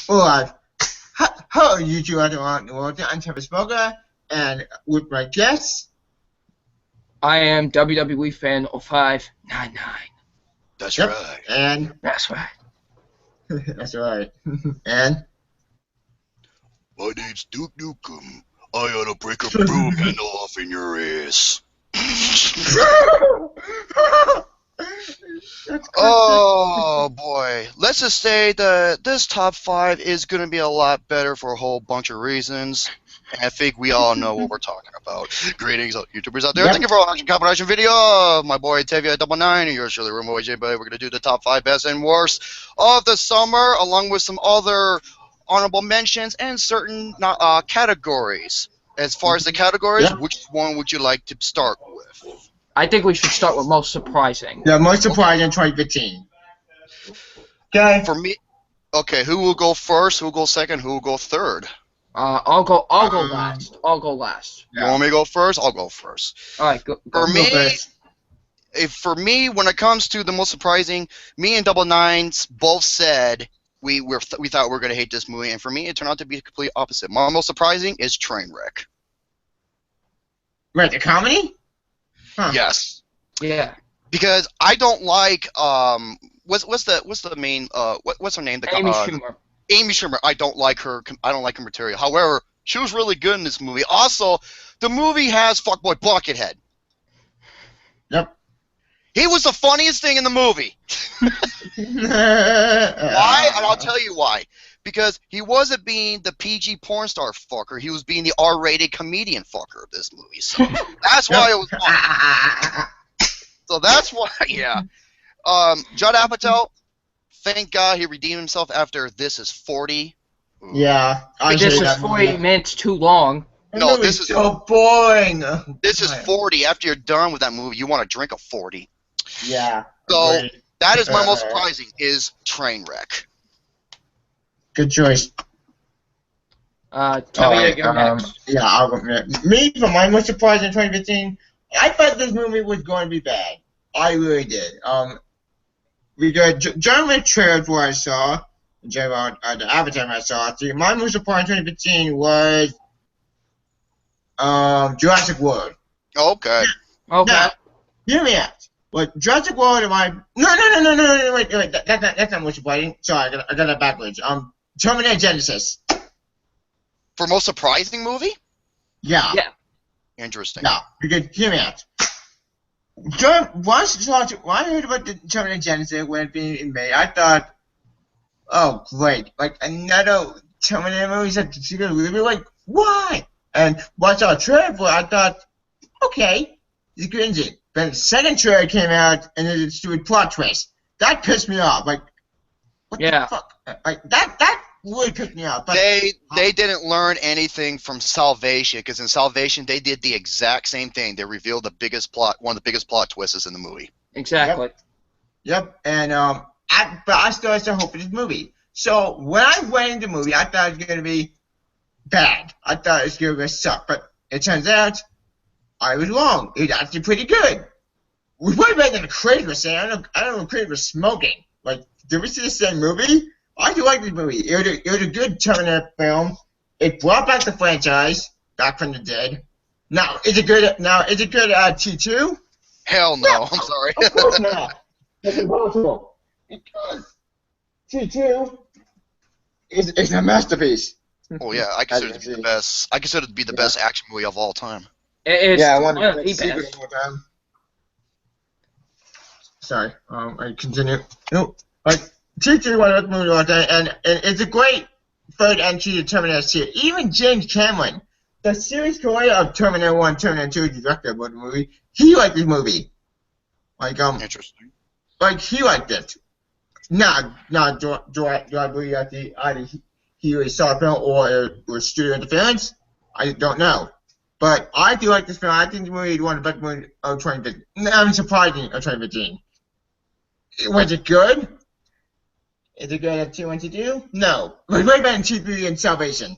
Alright. Hello, YouTube out around the world. I'm Travis Boga, and with my guests. I am WWE fan 0599. That's Yep. right. And That's right. that's right. And My name's Duke Nukem. I ought to break a broom handle off in your ass. Oh boy. Let's just say that this top 5 is going to be a lot better for a whole bunch of reasons. And I think we all know what we're talking about. Greetings, YouTubers out there. Yep. Thank you for watching the compilation video of my boy Tevia99 and yours truly, Romo AJ. We're going to do the top 5 best and worst of the summer, along with some other honorable mentions and certain categories. As far as the categories, Yep. which one would you like to start with? I think we should start with most surprising. the most surprising in 2015. Okay. For me, okay, who will go first? Who will go second? Who will go third? I'll go last. I'll go last. You want me to go first? I'll go first. All right, go. For Go me, first. for me, when it comes to the most surprising, me and Double Nines both said we thought we were gonna hate this movie, and for me, it turned out to be the complete opposite. My most surprising is Trainwreck. Wait, the comedy? Huh. Yes, Yeah. because I don't like what's the main what's her name? Amy Schumer. Amy Schumer. I don't like her material. However, she was really good in this movie. Also, the movie has fuckboy Buckethead. Yep. He was the funniest thing in the movie. Why? And I'll tell you why. Because he wasn't being the PG porn star fucker. He was being the R-rated comedian fucker of this movie. So that's why it was funny. So that's why, yeah. Judd Apatow, thank God he redeemed himself after This Is 40. Ooh. Yeah. This is 40 minutes too long. No, this is so boring. This is 40. After you're done with that movie, you want to drink a 40. Yeah. So Agreed. that is my most surprising is Trainwreck. Good choice. Tell me you're next. Yeah, I'll go next. Me, for my most surprising in 2015, I thought this movie was going to be bad. I really did. We got Jerome trailers where I saw, the advertisement I saw. My most surprising in 2015 was Jurassic World. Okay. Okay. Now, hear me out. Like Jurassic World, am I? No, wait, that's not most surprising. Sorry, I got that backwards. Terminator Genesis. For most surprising movie? Yeah. Yeah. Interesting. No, because hear me out. When I heard about the Terminator Genesis when it being made, I thought, oh great, like another Terminator movie that you gonna really like, why? And once I saw a trailer for it, I thought, okay, it's good. Then the second trailer came out and it's doing plot twist. That pissed me off. Like, what Yeah. the fuck? Like that really pissed me off. But They didn't learn anything from Salvation, because in Salvation they did the exact same thing. They revealed one of the biggest plot twists in the movie. Exactly. Yep, and but I still had some hope for this movie. So when I went into the movie, I thought it was gonna be bad. I thought it was gonna suck, but it turns out I was wrong. It was actually pretty good. It was way better than the Craig was saying. I don't know if Craig was smoking. Like, did we see the same movie? I do like this movie. It was a good Terminator film. It brought back the franchise, back from the dead. Now, is it good T2? Hell no, I'm sorry. Of course not. That's impossible. Because T2 is a masterpiece. Oh yeah, I consider it to be the best. I consider it to be the best action movie of all time. It's I one want of to the see it best. one more time. Sorry, I continue. No, like T2 one of the movie all day, and it's a great third entry to Terminator series. Even James Cameron, the series creator of Terminator 1, Terminator 2, the director of the movie, he liked this movie. Like Interesting. like he liked it. Do I believe that either he really saw the film or it was studio interference? I don't know. But I do like this film. I think the movie is one of the best movies of 2015. I'm surprising of 2015. Was it good? Is it good at T1T2? No. It was way better than T3 and Salvation.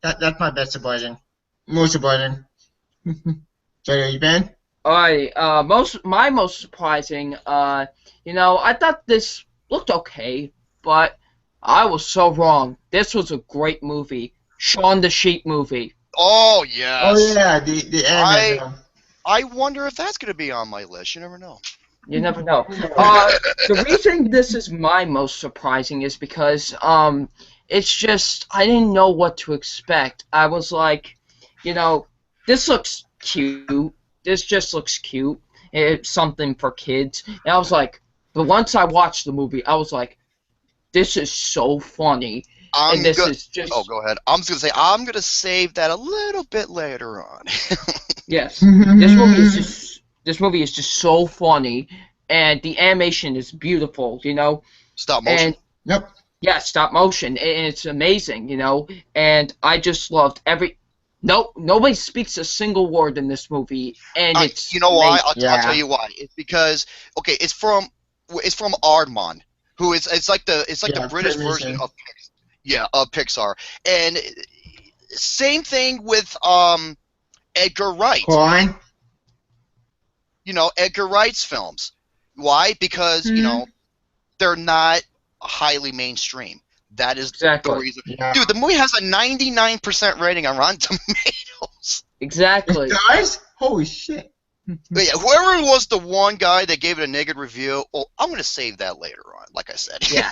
That's my best surprising. Most surprising. So, are you fan? Alright, my most surprising, I thought this looked okay, but I was so wrong. This was a great movie. Shaun the Sheep movie. Oh yes. Oh yeah, the animated film. I wonder if that's gonna be on my list. You never know. You never know. The reason this is my most surprising is because it's just I didn't know what to expect. I was like, this looks cute. This just looks cute. It's something for kids. And I was like, but once I watched the movie, I was like, this is so funny. And this is just. Oh, go ahead. I'm just gonna say I'm gonna save that a little bit later on. Yes, this movie is just so funny, and the animation is beautiful. Stop motion. And Yep. yeah, stop motion, and it's amazing. And I just loved every. No, nobody speaks a single word in this movie, and it's. You know why? I'll Yeah. tell you why. It's because it's from Aardman, who is it's like the British version of Pixar, and same thing with Edgar Wright. Coin. Edgar Wright's films. Why? Because they're not highly mainstream. That is Exactly. the reason. Yeah. Dude, the movie has a 99% rating on Rotten Tomatoes. Exactly. Guys, holy shit. But yeah, whoever was the one guy that gave it a negative review, well, I'm going to save that later on, like I said. Yeah.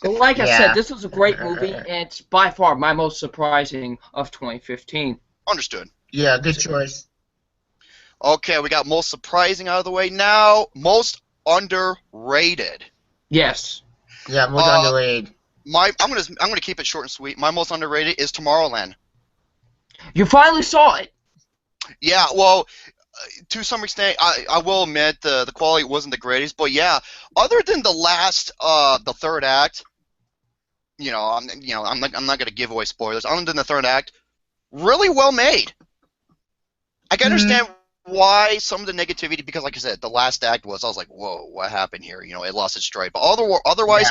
But like I Yeah. said, this was a great movie, and it's by far my most surprising of 2015. Understood. Yeah, good choice. Okay, we got most surprising out of the way. Now, most underrated. Yes. Yeah, most underrated. I'm gonna keep it short and sweet. My most underrated is Tomorrowland. You finally saw it. Yeah, well, to some extent, I will admit the quality wasn't the greatest, but yeah, other than the third act, I'm not gonna give away spoilers. Other than the third act, really well made. I can understand why some of the negativity, because like I said, the last act I was like, whoa, what happened here? It lost its stride. But otherwise,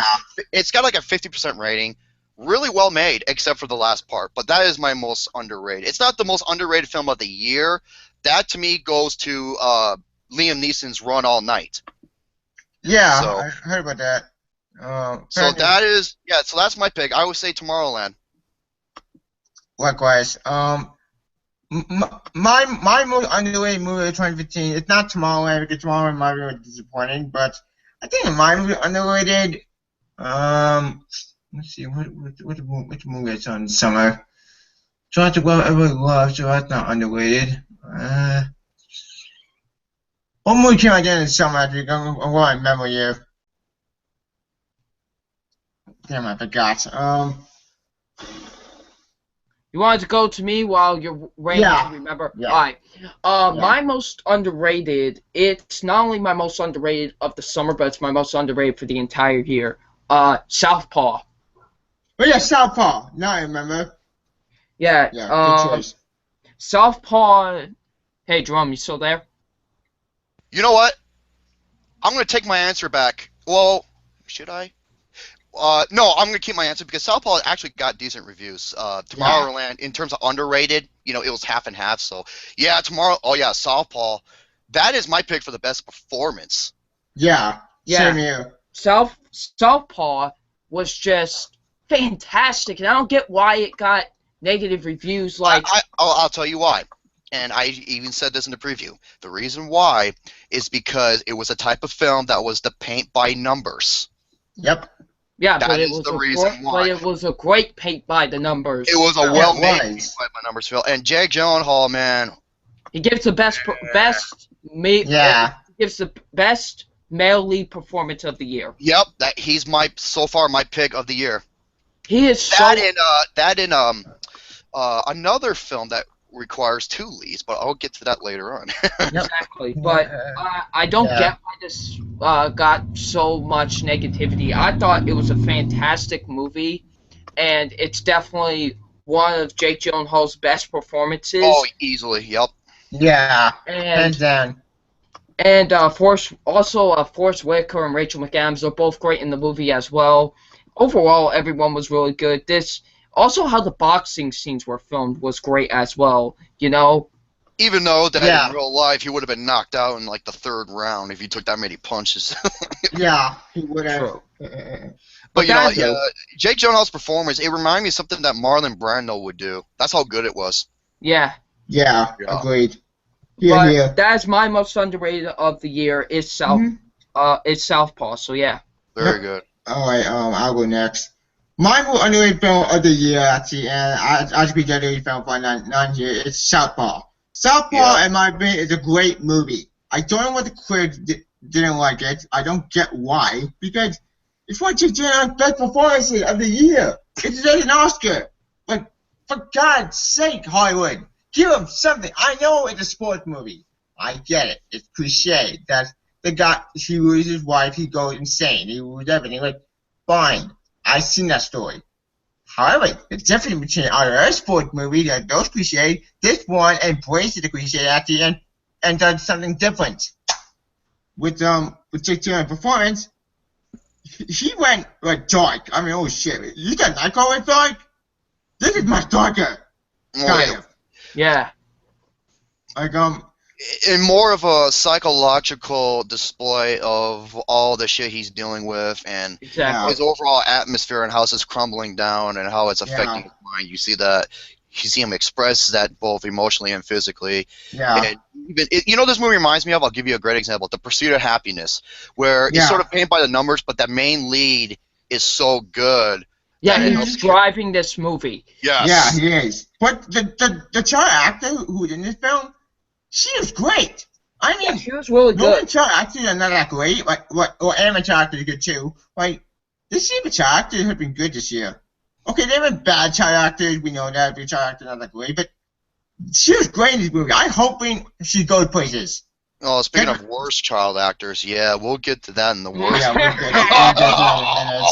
it's got like a 50% rating. Really well made, except for the last part. But that is my most underrated. It's not the most underrated film of the year. That to me goes to Liam Neeson's Run All Night. Yeah, So- I heard about that. So that's my pick. I would say Tomorrowland. Likewise. My most underrated movie of 2015. It's not Tomorrowland because Tomorrowland might be really disappointing, but I think my movie underrated. Let's see which movie it's on this summer. Trying to go everybody loves, so that's not underrated. What movie came out in the summer? I think I'm going to remember you. Damn, I forgot. You wanted to go to me while you're waiting to remember? Yeah. All right. My most underrated, it's not only my most underrated of the summer, but it's my most underrated for the entire year. Southpaw. Oh yeah, Southpaw. Now I remember. Yeah. Yeah, good choice. Southpaw. Hey, Jerome, you still there? You know what? I'm going to take my answer back. Well, should I? No, I'm going to keep my answer because Southpaw actually got decent reviews. Tomorrowland, in terms of underrated, it was half and half. So, yeah, Southpaw. That is my pick for the best performance. Yeah. Same here. Southpaw was just fantastic, and I don't get why it got negative reviews. I'll tell you why. And I even said this in the preview. The reason why is because it was a type of film that was the paint by numbers. Yep. Yeah, That but is the reason why. But it was a great paint by the numbers. It was a well-made paint by the numbers film. And Jake Gyllenhaal, man. He gives the best gives the best male lead performance of the year. Yep, he's so far my pick of the year. He is another film that requires two leads, but I'll get to that later on. Exactly, but I don't get why this got so much negativity. I thought it was a fantastic movie, and it's definitely one of Jake Gyllenhaal's best performances. Oh, easily, yep. Yeah, hands down. And Forrest Whitaker and Rachel McAdams are both great in the movie as well. Overall, everyone was really good. Also, how the boxing scenes were filmed was great as well, Even though that in real life, he would have been knocked out in, like, the third round if he took that many punches. Yeah, he would have. But you know, that's yeah, Jake Gyllenhaal's performance, it reminded me of something that Marlon Brando would do. That's how good it was. yeah. Yeah, Yeah. agreed. Yeah, But yeah. that's my most underrated of the year. Is it's Southpaw. So yeah. Very good. All right, I'll go next. My most underrated film of the year, actually, and I should be the underrated film for none here. It's Southpaw. Southpaw, Yeah. in my opinion, is a great movie. I don't know what the critics didn't like it. I don't get why, because it's one of the best performances of the year. It deserves an Oscar. Like, for God's sake, Hollywood, give him something. I know it's a sports movie. I get it. It's cliche that the guy, he loses his wife, he goes insane, he loses everything. Like, fine, I've seen that story. However, the difference between other sports movies that those cliches, this one embraces the cliche at the end and does something different. With Jake Gyllenhaal's performance, he went like dark. I mean, oh shit, you got Nightcrawler with dark? This is much darker. Kind of. Yeah. Like In more of a psychological display of all the shit he's dealing with and Exactly. his overall atmosphere and how it's crumbling down and how it's affecting his mind. You see that. You see him express that both emotionally and physically. yeah. And even, you know, this movie reminds me of. I'll give you a great example: The Pursuit of Happiness, where it's sort of painted by the numbers, but that main lead is so good. Yeah, that it he's helps you. driving this movie. Yes. Yeah, he is. But the child actor who's in this film, she was great. I Yeah, mean, she was really normal good. child actors are not that great. Like, or amateur actors are good too. Like, this year, the child actors have been good this year. Okay, there were bad child actors. We know that. The child actors are not that great, but she was great in this movie. I'm hoping she goes places. Oh, speaking of worst child actors, yeah, we'll get to that in the worst. Yeah, we'll get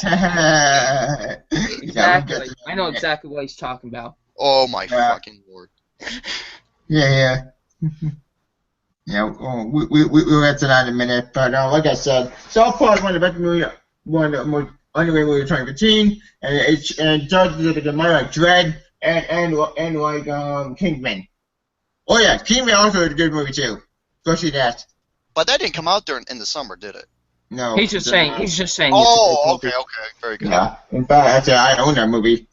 to that. Exactly. I know exactly what he's talking about. Oh my fucking lord. Yeah. Yeah, we'll get to that in a minute. But like I said, Southpaw is one of the best movies, one of the most underrated movies of 2015, and judges it against like Dread and like Kingpin. Oh yeah, Kingpin also is a good movie too. Go see that. But that didn't come out in the summer, did it? No. He's just saying. He's just saying. Oh, it's a good okay, movie. very good. Yeah. In fact, I own that movie.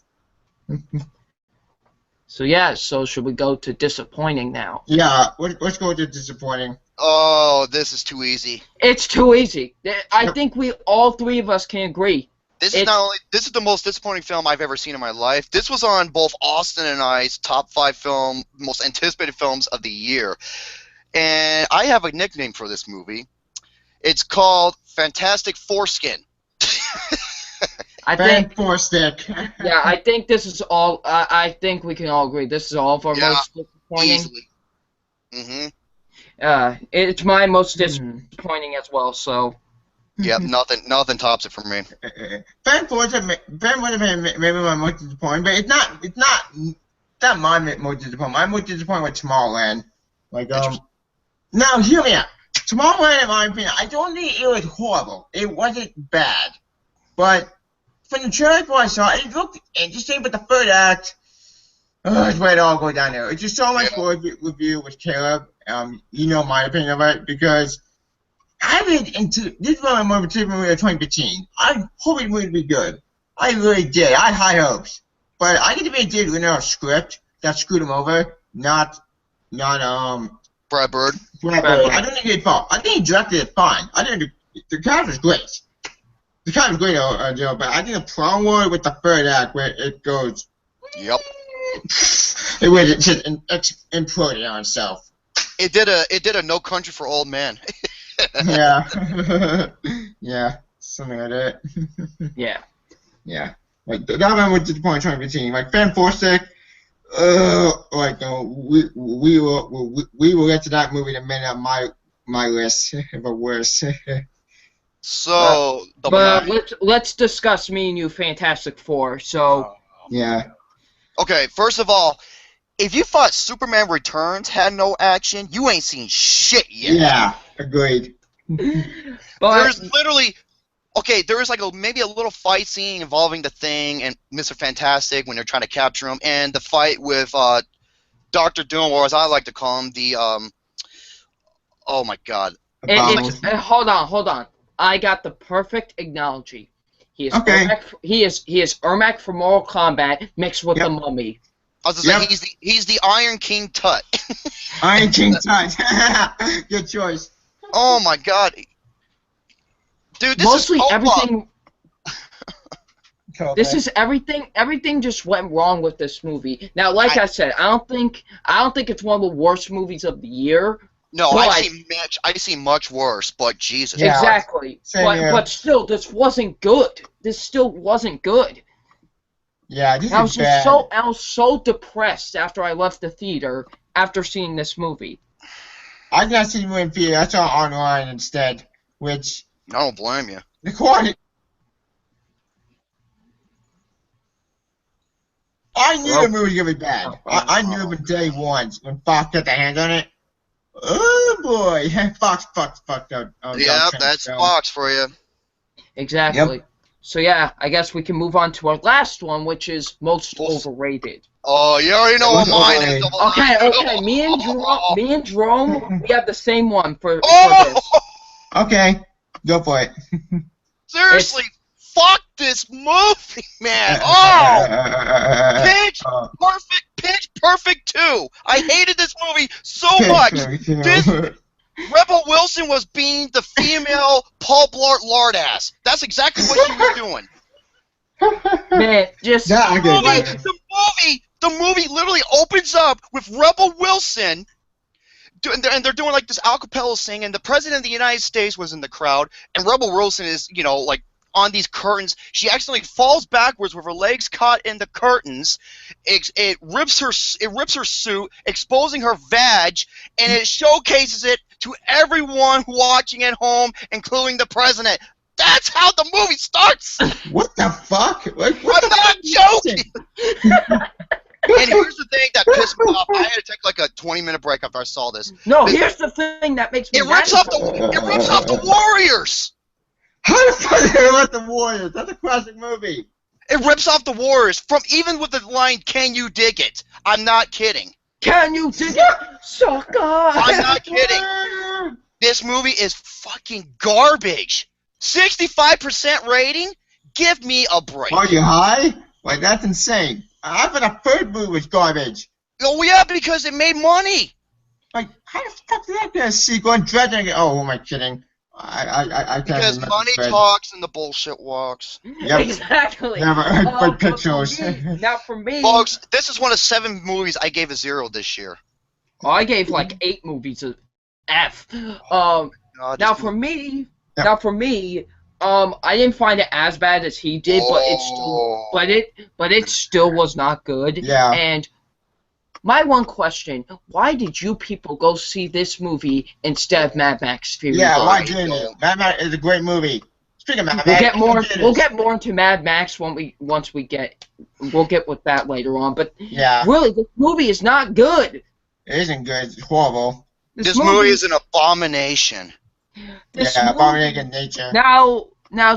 So yeah. So should we go to disappointing now? Yeah. Let's go to disappointing. Oh, this is too easy. It's too easy. I think all three of us can agree. This is this is the most disappointing film I've ever seen in my life. This was on both Austin and I's top 5 most anticipated films of the year. And I have a nickname for this movie. It's called Fantastic Foreskin. I think. Four-stick. Yeah, I think this is all. I think we can all agree. This is all of our most disappointing. Easily. Mm-hmm. It's my most disappointing as well. So. Yep, nothing tops it for me. Fan would have been maybe my most disappointing, but it's not my most disappointing. My most disappointing was Tomorrowland. Like now hear me out. Tomorrowland, in my opinion, I don't think it was horrible. It wasn't bad, but from the trailer I saw, it looked interesting. But the third act, it's where it all go down there. It's just so much more review with Caleb. You know my opinion of it because. I read into this one of my favorite movie of 2015. I hope it would be good. I really did. I had high hopes, but I think it did a script that screwed him over. Not Brad Bird. I don't think he did fault. I think he directed it fine. I think the cast was great. The cast was great, but I think the problem was with the third act where it goes. Yep. It was just imploded on itself. It did a No Country for Old Men. Yeah. Yeah, something like that. Yeah. Yeah. Like that one was disappointing 2015. Like Fan Forstick, we will get to that movie in a minute on my list of a worst. So but let's discuss me and you Fantastic Four. So yeah. Okay, first of all, if you thought Superman Returns had no action, you ain't seen shit yet. Yeah, agreed. But there's literally, there is like maybe a little fight scene involving the Thing and Mr. Fantastic when they're trying to capture him, and the fight with Dr. Doom, or as I like to call him, the oh my god. hold on. I got the perfect analogy. He is Okay. he is Ermac from Mortal Kombat mixed with the Mummy. I was gonna say he's the Iron King Tut. Iron King Tut. Good choice. Oh my god, dude! This Mostly is everything. Cool, This man. is everything. Everything just went wrong with this movie. Now, like I said, I don't think it's one of the worst movies of the year. No, but, I've seen much worse, but Jesus. Yeah. Exactly. Same here. But still, this wasn't good. This still wasn't good. Yeah, this I was is bad. so depressed after I left the theater after seeing this movie. I did not see the movie in theater. I saw it online instead, which I don't blame you. the quality. I knew the movie was gonna be bad. I knew from day one when Fox got their hands on it. Oh boy, Fox fucked up. Yeah, that's Fox for you. Exactly. Yep. So yeah, I guess we can move on to our last one, which is most overrated. Oh, you already know what mine is. Okay. Me and Jerome, we have the same one for this. Okay, go for it. Seriously, fuck this movie, man. Oh, Pitch Perfect 2. I hated this movie so much. Rebel Wilson was being the female Paul Blart Lardass. That's exactly what she was doing. Man, just The movie literally opens up with Rebel Wilson, and they're doing like this a cappella singing. The President of the United States was in the crowd, and Rebel Wilson is, like on these curtains. She accidentally falls backwards with her legs caught in the curtains. It rips her suit, exposing her vag, and it showcases it to everyone watching at home, including the president. That's how the movie starts. What the fuck? I'm not joking. And here's the thing that pissed me off. I had to take like a 20-minute break after I saw this. No, here's the thing that makes me It rips off the Warriors. How the fuck did they let the Warriors? That's a classic movie. It rips off the Warriors from even with the line, "Can you dig it?" I'm not kidding. Can you dig it, sucker? I'm not kidding. This movie is fucking garbage. 65% rating? Give me a break. Are you high? Like, that's insane. I thought the third movie was garbage. Oh, yeah, because it made money. Like, how the fuck did that get a sequel? And Dredge, oh, who am I kidding? I can't Because remember. money talks and the bullshit walks. Yep. Exactly. Never good pictures. Now for me, Folks, this is one of 7 movies I gave a 0 this year. I gave like 8 movies a F. Now for me, I didn't find it as bad as he did, but it still was not good. Yeah. And my one question: why did you people go see this movie instead of Mad Max Fury? Yeah, why didn't you? Mad Max is a great movie. Speaking of Mad Max, we'll get more into Mad Max we'll get with that later on. But yeah, really, this movie is not good. It isn't good. It's horrible. This movie is an abomination. Abomination nature. Now,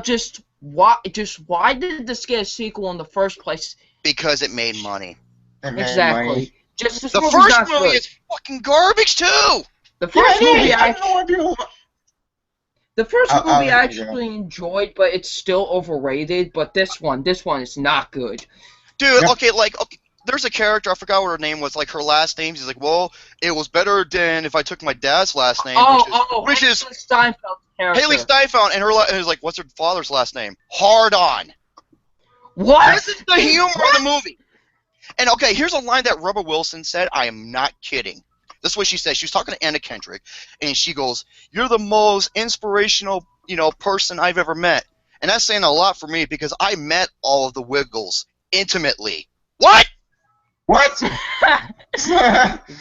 just why did this get a sequel in the first place? Because it made money. Exactly. Money. Just this the movie's first not movie good. is fucking garbage too. The first movie I actually enjoyed, but it's still overrated. But this one is not good. Dude, okay, there's a character, I forgot what her name was, like her last name. She's like, well, it was better than if I took my dad's last name, which is Steinfeld's character. Haley Steinfeld, and it was like, what's her father's last name? Hard On. What? This is the humor of the movie. And okay, here's a line that Rebel Wilson said. I am not kidding. This is what she said. She was talking to Anna Kendrick, and she goes, "You're the most inspirational, person I've ever met." And that's saying a lot for me because I met all of the Wiggles intimately. What? Exactly.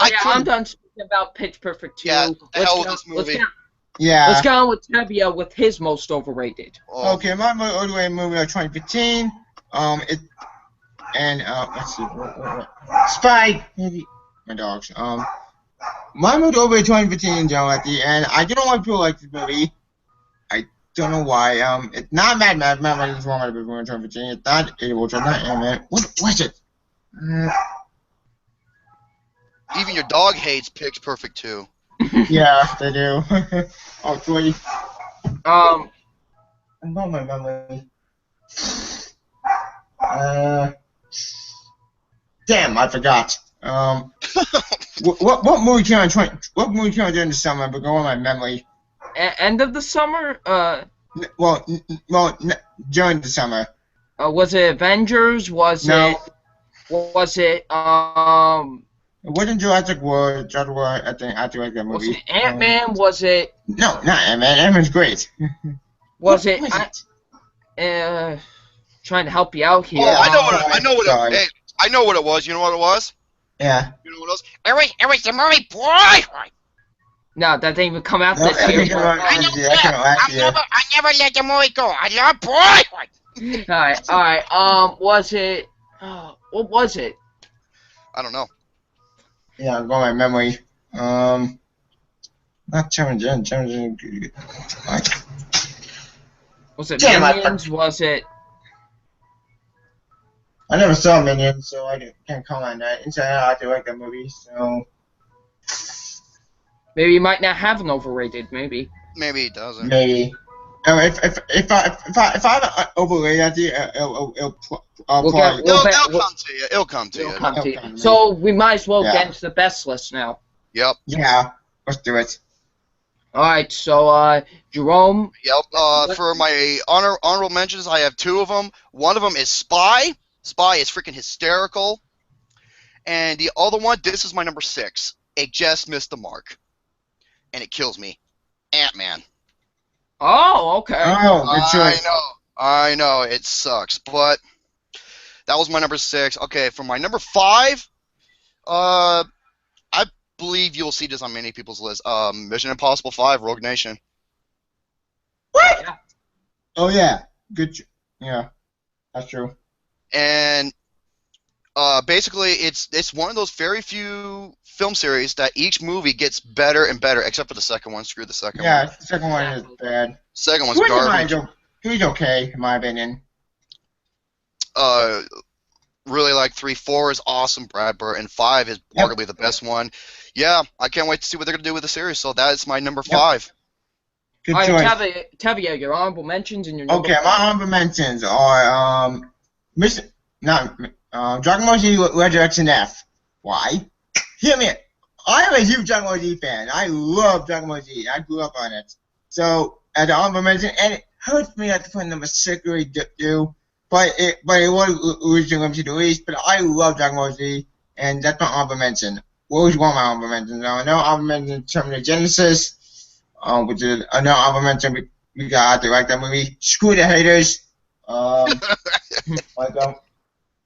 I'm done speaking about Pitch Perfect 2. Yeah, the hell with this movie. Let's go on with Tebia with his most overrated. Okay, my most overrated movie of 2015. Let's see. Spike. My dogs. My movie overrated 2015, John Letty, and I don't know why people like this movie. I don't know why. It's not Mad Max. Mad Max is wrong with the movie in 2015. It's not Able to not Ant-Man. What was it? Even your dog hates Pitch Perfect 2. Yeah, they do. Oh, sweet. I'm going my memory. Damn, I forgot. What movie came out? What movie came out during the summer? But go on my memory. End of the summer? Well, during the summer. Was it Avengers? No. Was it It wasn't Jurassic World. Jurassic World, I think I like that movie. Was it Ant-Man? Was it? No, not Ant-Man. Ant-Man's great. Was it? Trying to help you out here. Oh, I know what it was. You know what it was? Yeah. You know what it was? It was the movie Boy. No, that didn't even come out this year. I never let the movie go. I love Boy. Alright. Was it? What was it? I don't know. Yeah, I'm going by memory. Not Terminator. Was it Damn, Minions? Was it? I never saw Minions, so I can't comment on that. Inside Out, I like that movie, so. Maybe you might not have an overrated. Maybe. Maybe it doesn't. Maybe. If I overrate that, it'll come to you. So we might as well get into the best list now. Yep. Yeah. Let's do it. Alright, so Jerome. Yep. For my honorable mentions, I have two of them. One of them is Spy. Spy is freaking hysterical. And the other one, this is my number 6. It just missed the mark. And it kills me. Ant-Man. Oh, okay. Oh, good choice. I know, it sucks, but that was my number 6. Okay, for my number 5, I believe you'll see this on many people's lists. Mission Impossible 5, Rogue Nation. What? Yeah. Oh yeah, good. Yeah, that's true. And basically, it's one of those very few film series that each movie gets better and better, except for the second one. Screw the second one. Yeah, the second one is bad. Second one's garbage. He's okay, in my opinion. Really like 3, 4 is awesome, Brad Bird, and 5 is arguably the best one. Yeah, I can't wait to see what they're gonna do with the series. So that is my number 5. Good choice. Tavia, your honorable mentions and your number Okay, 5. my honorable mentions are Dragon Ball Z Resurrection F. Why? Hear me. I am a huge Dragon Ball Z fan. I love Dragon Ball Z. I grew up on it. So as an honorable mention, and it hurts me at the point number 6 really do. But it was originally limited release. But I love Dragon Ball Z, and that's my honorable mention. Always one of my honorable mentions. I know honorable mention Terminator Genesis, which is another honorable mention. We got to like that movie. Screw the haters.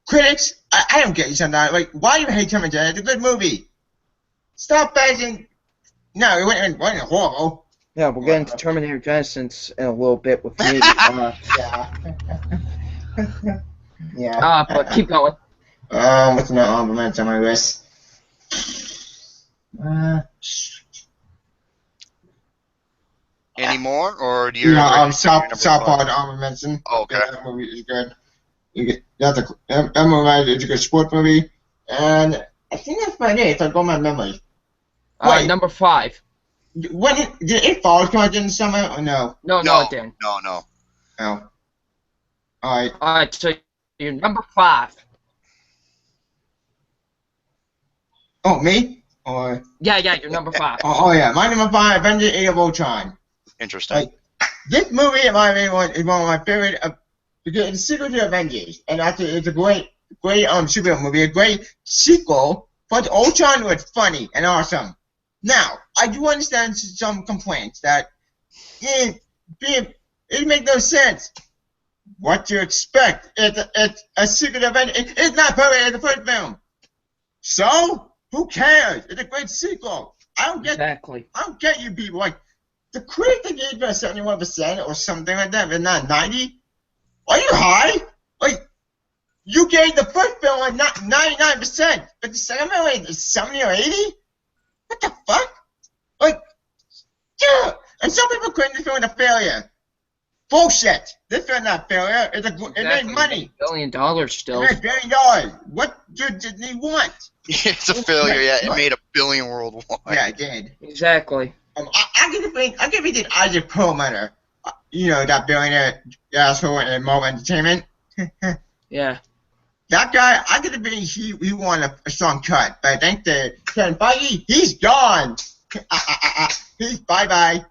Critics, I don't get you sometimes. Like, why do you hate Terminator? It's a good movie. Stop bashing. No, it wasn't horrible. Yeah, we'll get into Terminator Genesis in a little bit with me. Yeah. But keep going. What's another honorable mention on my list? Any more, or do you? South Park honorable mention. Oh, okay. Yeah, that movie is good. That movie is a good sport movie, and I think that's about it. If I go my memory. Wait, number 5. Did It Follows come out in the summer or no? No, it didn't. No. Oh. Alright. Alright, so your number 5. Oh, me? Or Yeah, your number 5. Oh yeah, my number 5, Avengers: Age of Ultron. Interesting. Like, this movie, in my opinion, is one of my favorite. Because it's a sequel to Avengers, and actually, it's a great superhero movie, a great sequel. But Ultron was funny and awesome. Now, I do understand some complaints that it makes no sense. What you expect? It's a sequel to Avengers. It's not perfect as the first film. So who cares? It's a great sequel. I don't get you people. Like, the critic gave us 71% or something like that, but not 90%. Are you high? Like, you gave the first film like 99%, but the second film is 70 or 80? What the fuck? Like, yeah. And some people claim this film is a failure. Bullshit. This film is not a failure. It made money. $1 billion still. It made $1 billion. What did they want? It's a failure, yeah. It made $1 billion worldwide. Yeah, it did. Exactly. I give it to Isaac Perlmutter. you know, that billionaire asshole in Marvel Entertainment. Yeah. That guy, I could have been he wanted a strong cut, but I think that Kevin Feige, he's gone. He's bye.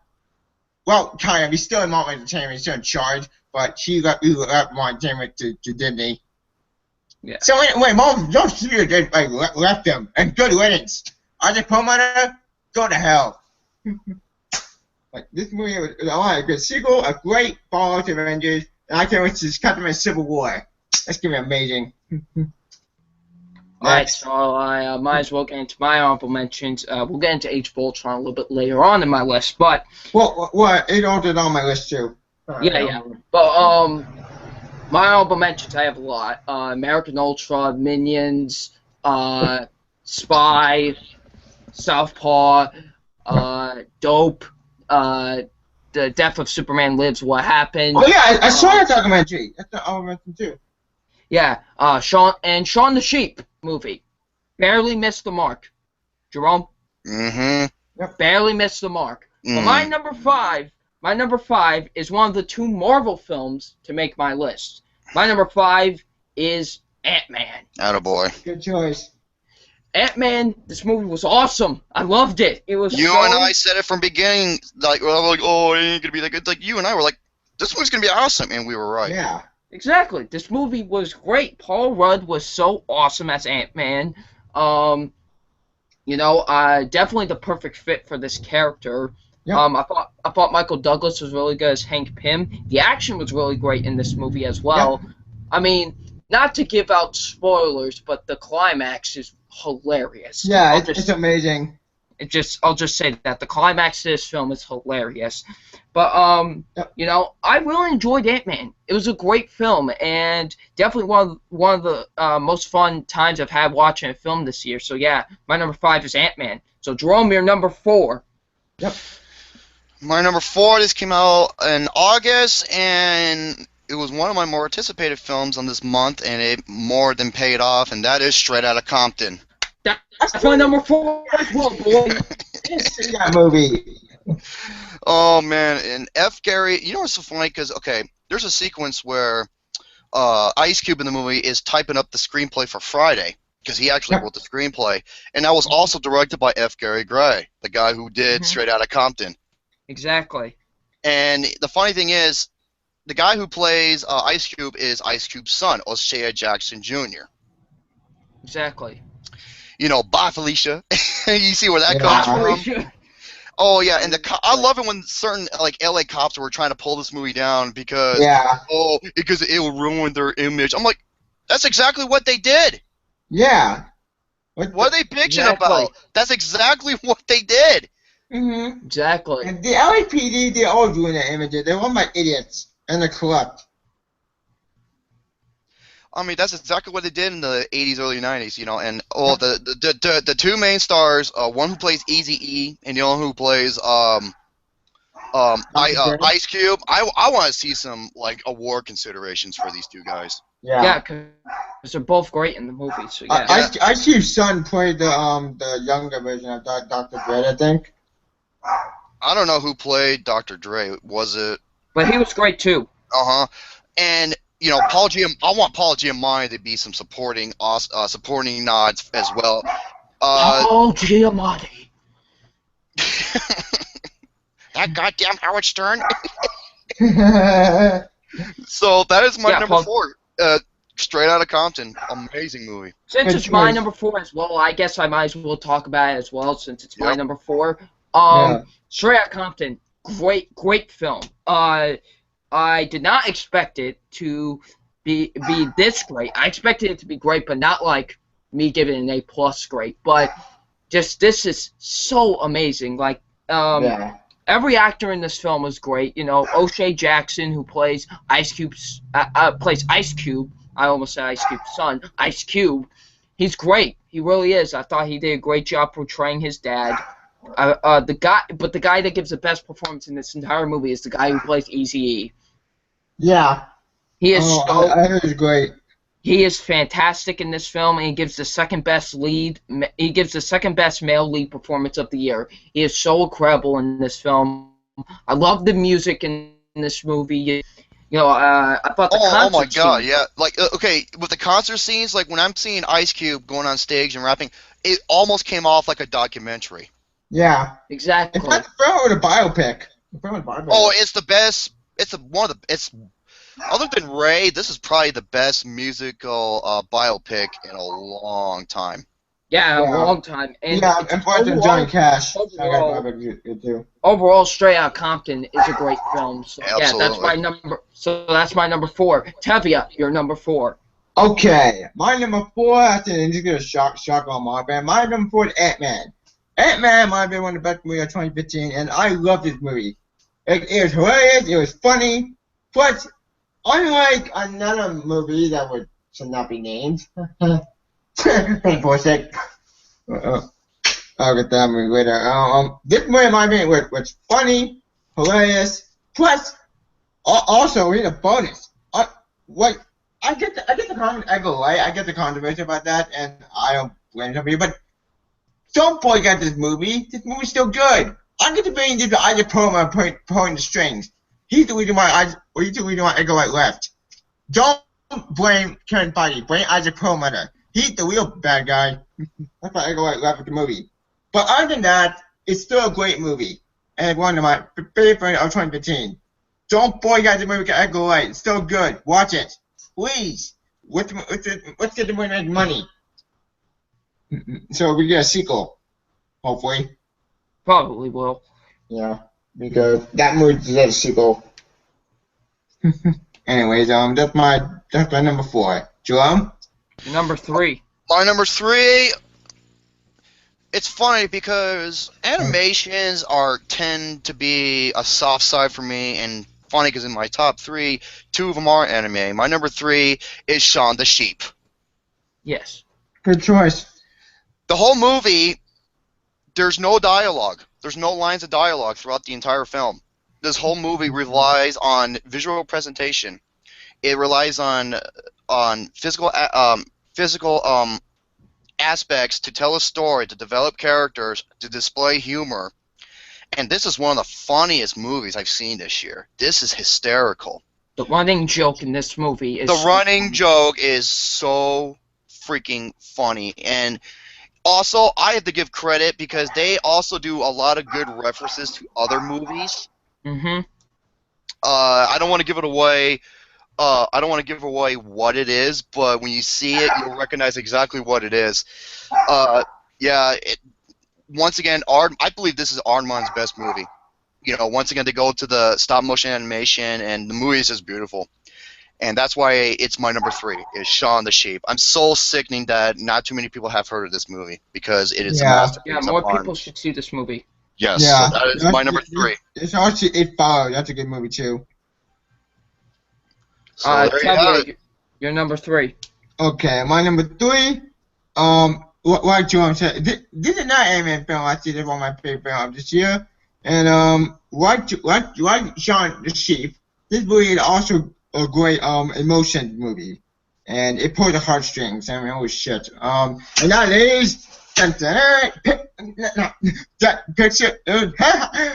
Well, kind of. He's still in Marvel Entertainment. He's still in charge, but he left Marvel Entertainment to Disney. Yeah. So anyway, Marvel Studios just left them, and good riddance. Isaac Perlmutter, go to hell. Like this movie was a good sequel, a great follow to Avengers, and I can't wait to cut them in Civil War. That's gonna be amazing. Alright, so I might as well get into my honorable mentions. We'll get into Age of Ultron a little bit later on in my list, but... Well, it altered on my list, too. Yeah. But, my honorable mentions, I have a lot. American Ultra, Minions, Spy, Southpaw, Dope, The Death of Superman Lives, What Happened. Oh, yeah, I saw that documentary. That's the honorable mention, too. Yeah, Shaun the Sheep movie. Barely missed the mark. Jerome? Mm-hmm. Barely missed the mark. But my number five is one of the two Marvel films to make my list. My number 5 is Ant-Man. Attaboy. Good choice. Ant-Man, this movie was awesome. I loved it. It was You and I said it from beginning, like, well, I'm like, oh, it ain't gonna be that good. Like, you and I were like, this movie's gonna be awesome, and we were right. Yeah. Exactly. This movie was great. Paul Rudd was so awesome as Ant-Man. You know, definitely the perfect fit for this character. Yep. I thought Michael Douglas was really good as Hank Pym. The action was really great in this movie as well. Yep. I mean, not to give out spoilers, but the climax is hilarious. Yeah, it's amazing. I'll just say that the climax to this film is hilarious. But Yep. you know, I really enjoyed Ant-Man. It was a great film, and definitely one of the most fun times I've had watching a film this year. So yeah, my number 5 is Ant-Man. So Jerome, your number 4. Yep. My number 4, this came out in August, and it was one of my more anticipated films on this month, and it more than paid off, and that is Straight Outta Compton. That's my number 4 as well, boy. See that movie. Oh, man, and F. Gary, you know what's so funny? Because, okay, there's a sequence where Ice Cube in the movie is typing up the screenplay for Friday, because he actually wrote the screenplay, and that was also directed by F. Gary Gray, the guy who did Straight Outta Compton. Exactly. And the funny thing is, the guy who plays Ice Cube is Ice Cube's son, O'Shea Jackson Jr. Exactly. You know, bye Felicia. You see where that comes from? Oh yeah, and I love it when certain like LA cops were trying to pull this movie down because because it will ruin their image. I'm like, that's exactly what they did. Yeah. What are they bitching about? That's exactly what they did. Mm-hmm. Exactly. And the LAPD, they're all doing their images. They're all like idiots and they're corrupt. I mean, that's exactly what they did in the 80s, early 90s, you know. And the two main stars, one who plays Eazy-E and the other who plays Ice Cube. I want to see some like award considerations for these two guys. Yeah, because they're both great in the movie. So yeah. Ice Cube's son played the younger version of Dr. Dre, I think. I don't know who played Dr. Dre. Was it? But he was great too. And you know, I want Paul Giamatti to be some supporting nods as well. Paul Giamatti. That goddamn Howard Stern. So that is my number 4. Straight Outta Compton, amazing movie. Since it's my number 4 as well, I guess I might as well talk about it as well. Since it's my number 4, Straight Outta Compton, great film. I did not expect it to be this great. I expected it to be great, but not like me giving it an A+ great. But just this is so amazing. Like every actor in this film was great. You know, O'Shea Jackson, who plays Ice Cube's plays Ice Cube. I almost said Ice Cube's son, Ice Cube. He's great. He really is. I thought he did a great job portraying his dad. The guy that gives the best performance in this entire movie is the guy who plays Eazy-E. Yeah. He is I heard he's great. He is fantastic in this film, and he gives the second best male lead performance of the year. He is so incredible in this film. I love the music in this movie. I thought the Oh my concert god, scene. yeah. Like, okay, with the concert scenes, like when I'm seeing Ice Cube going on stage and rapping, it almost came off like a documentary. Yeah. In Exactly. fact, throw it a biopic. Throw it a biopic. Oh, it's the best. It's other than Ray, this is probably the best musical biopic in a long time. Yeah, a Yeah. long time. And Yeah, it's and Barton Johnny Cash. overall- I got biopic too. overall, Straight Outta Compton is a great film. So yeah, that's Absolutely. my number. So that's my number 4. Tevia, your number 4. Okay, my number 4. I think this is gonna shock on my band. My number 4 is Ant-Man. Ant-Man might have been one of the best movies of 2015, and I love this movie. It was hilarious. It was funny. Plus, unlike another movie that should not be named, thank for a sec. I'll get that movie later. This movie, in my opinion, was funny, hilarious. Plus, also, here's a bonus. I get the comment. I go right. I get the controversy about that, and I don't blame somebody. But don't forget this movie. This movie's still good. I get to blame this Isaac Perlman pulling the strings. He's the reason why I go right left. Don't blame Kevin Feige. Blame Isaac Perlman. He's the real bad guy. That's why I go right left with the movie. But other than that, it's still a great movie, and one of my favorite of 2015. Don't forget the movie Edgar Wright. It's still good. Watch it. Please. Let's get the movie make money. So we get a sequel, hopefully. Probably will. Yeah, because that movie deserves a sequel. Anyways, that's my number 4. Jerome? Your number 3. My number 3. It's funny because animations tend to be a soft side for me, and funny because in my top 3, 2 of them are anime. My number 3 is Shaun the Sheep. Yes. Good choice. The whole movie, there's no dialogue. There's no lines of dialogue throughout the entire film. This whole movie relies on visual presentation. It relies on physical aspects to tell a story, to develop characters, to display humor. And this is one of the funniest movies I've seen this year. This is hysterical. The running joke in this movie is... The running joke is so freaking funny. And also, I have to give credit because they also do a lot of good references to other movies. Mm-hmm. I don't want to give it away. I don't want to give away what it is, but when you see it, you'll recognize exactly what it is. Once again, I believe this is Aardman's best movie. Once again, they go to the stop-motion animation, and the movie is just beautiful. And that's why it's my number 3, is Shaun the Sheep. I'm so sickening that not too many people have heard of this movie, because it is a masterpiece. Yeah, more people should see this movie. Yes, yeah, so that is my number 3. It's also It Follows. That's a good movie, too. So there you have it. Your number 3. Okay, my number 3, like Jerome said, this is not an anime film. I see this one of my favorite films this year. And like Shaun the Sheep, this movie is also a great emotion movie, and it pulls the heartstrings. I mean, holy shit. And that is that picture.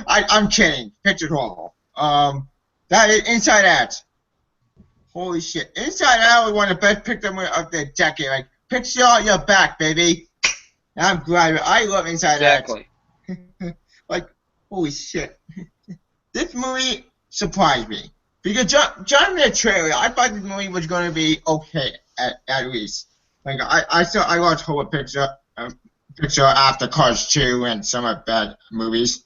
I'm kidding. Picture's horrible. That is Inside Out. Holy shit. Inside Out was one of the best picture movies of the decade. Like, picture on your back, baby. And I'm glad. I love Inside Out. Exactly. Like, holy shit. This movie surprised me. Because John made a trailer. I thought this movie was going to be okay, at least. Like, I watched whole picture after Cars 2 and some of bad movies.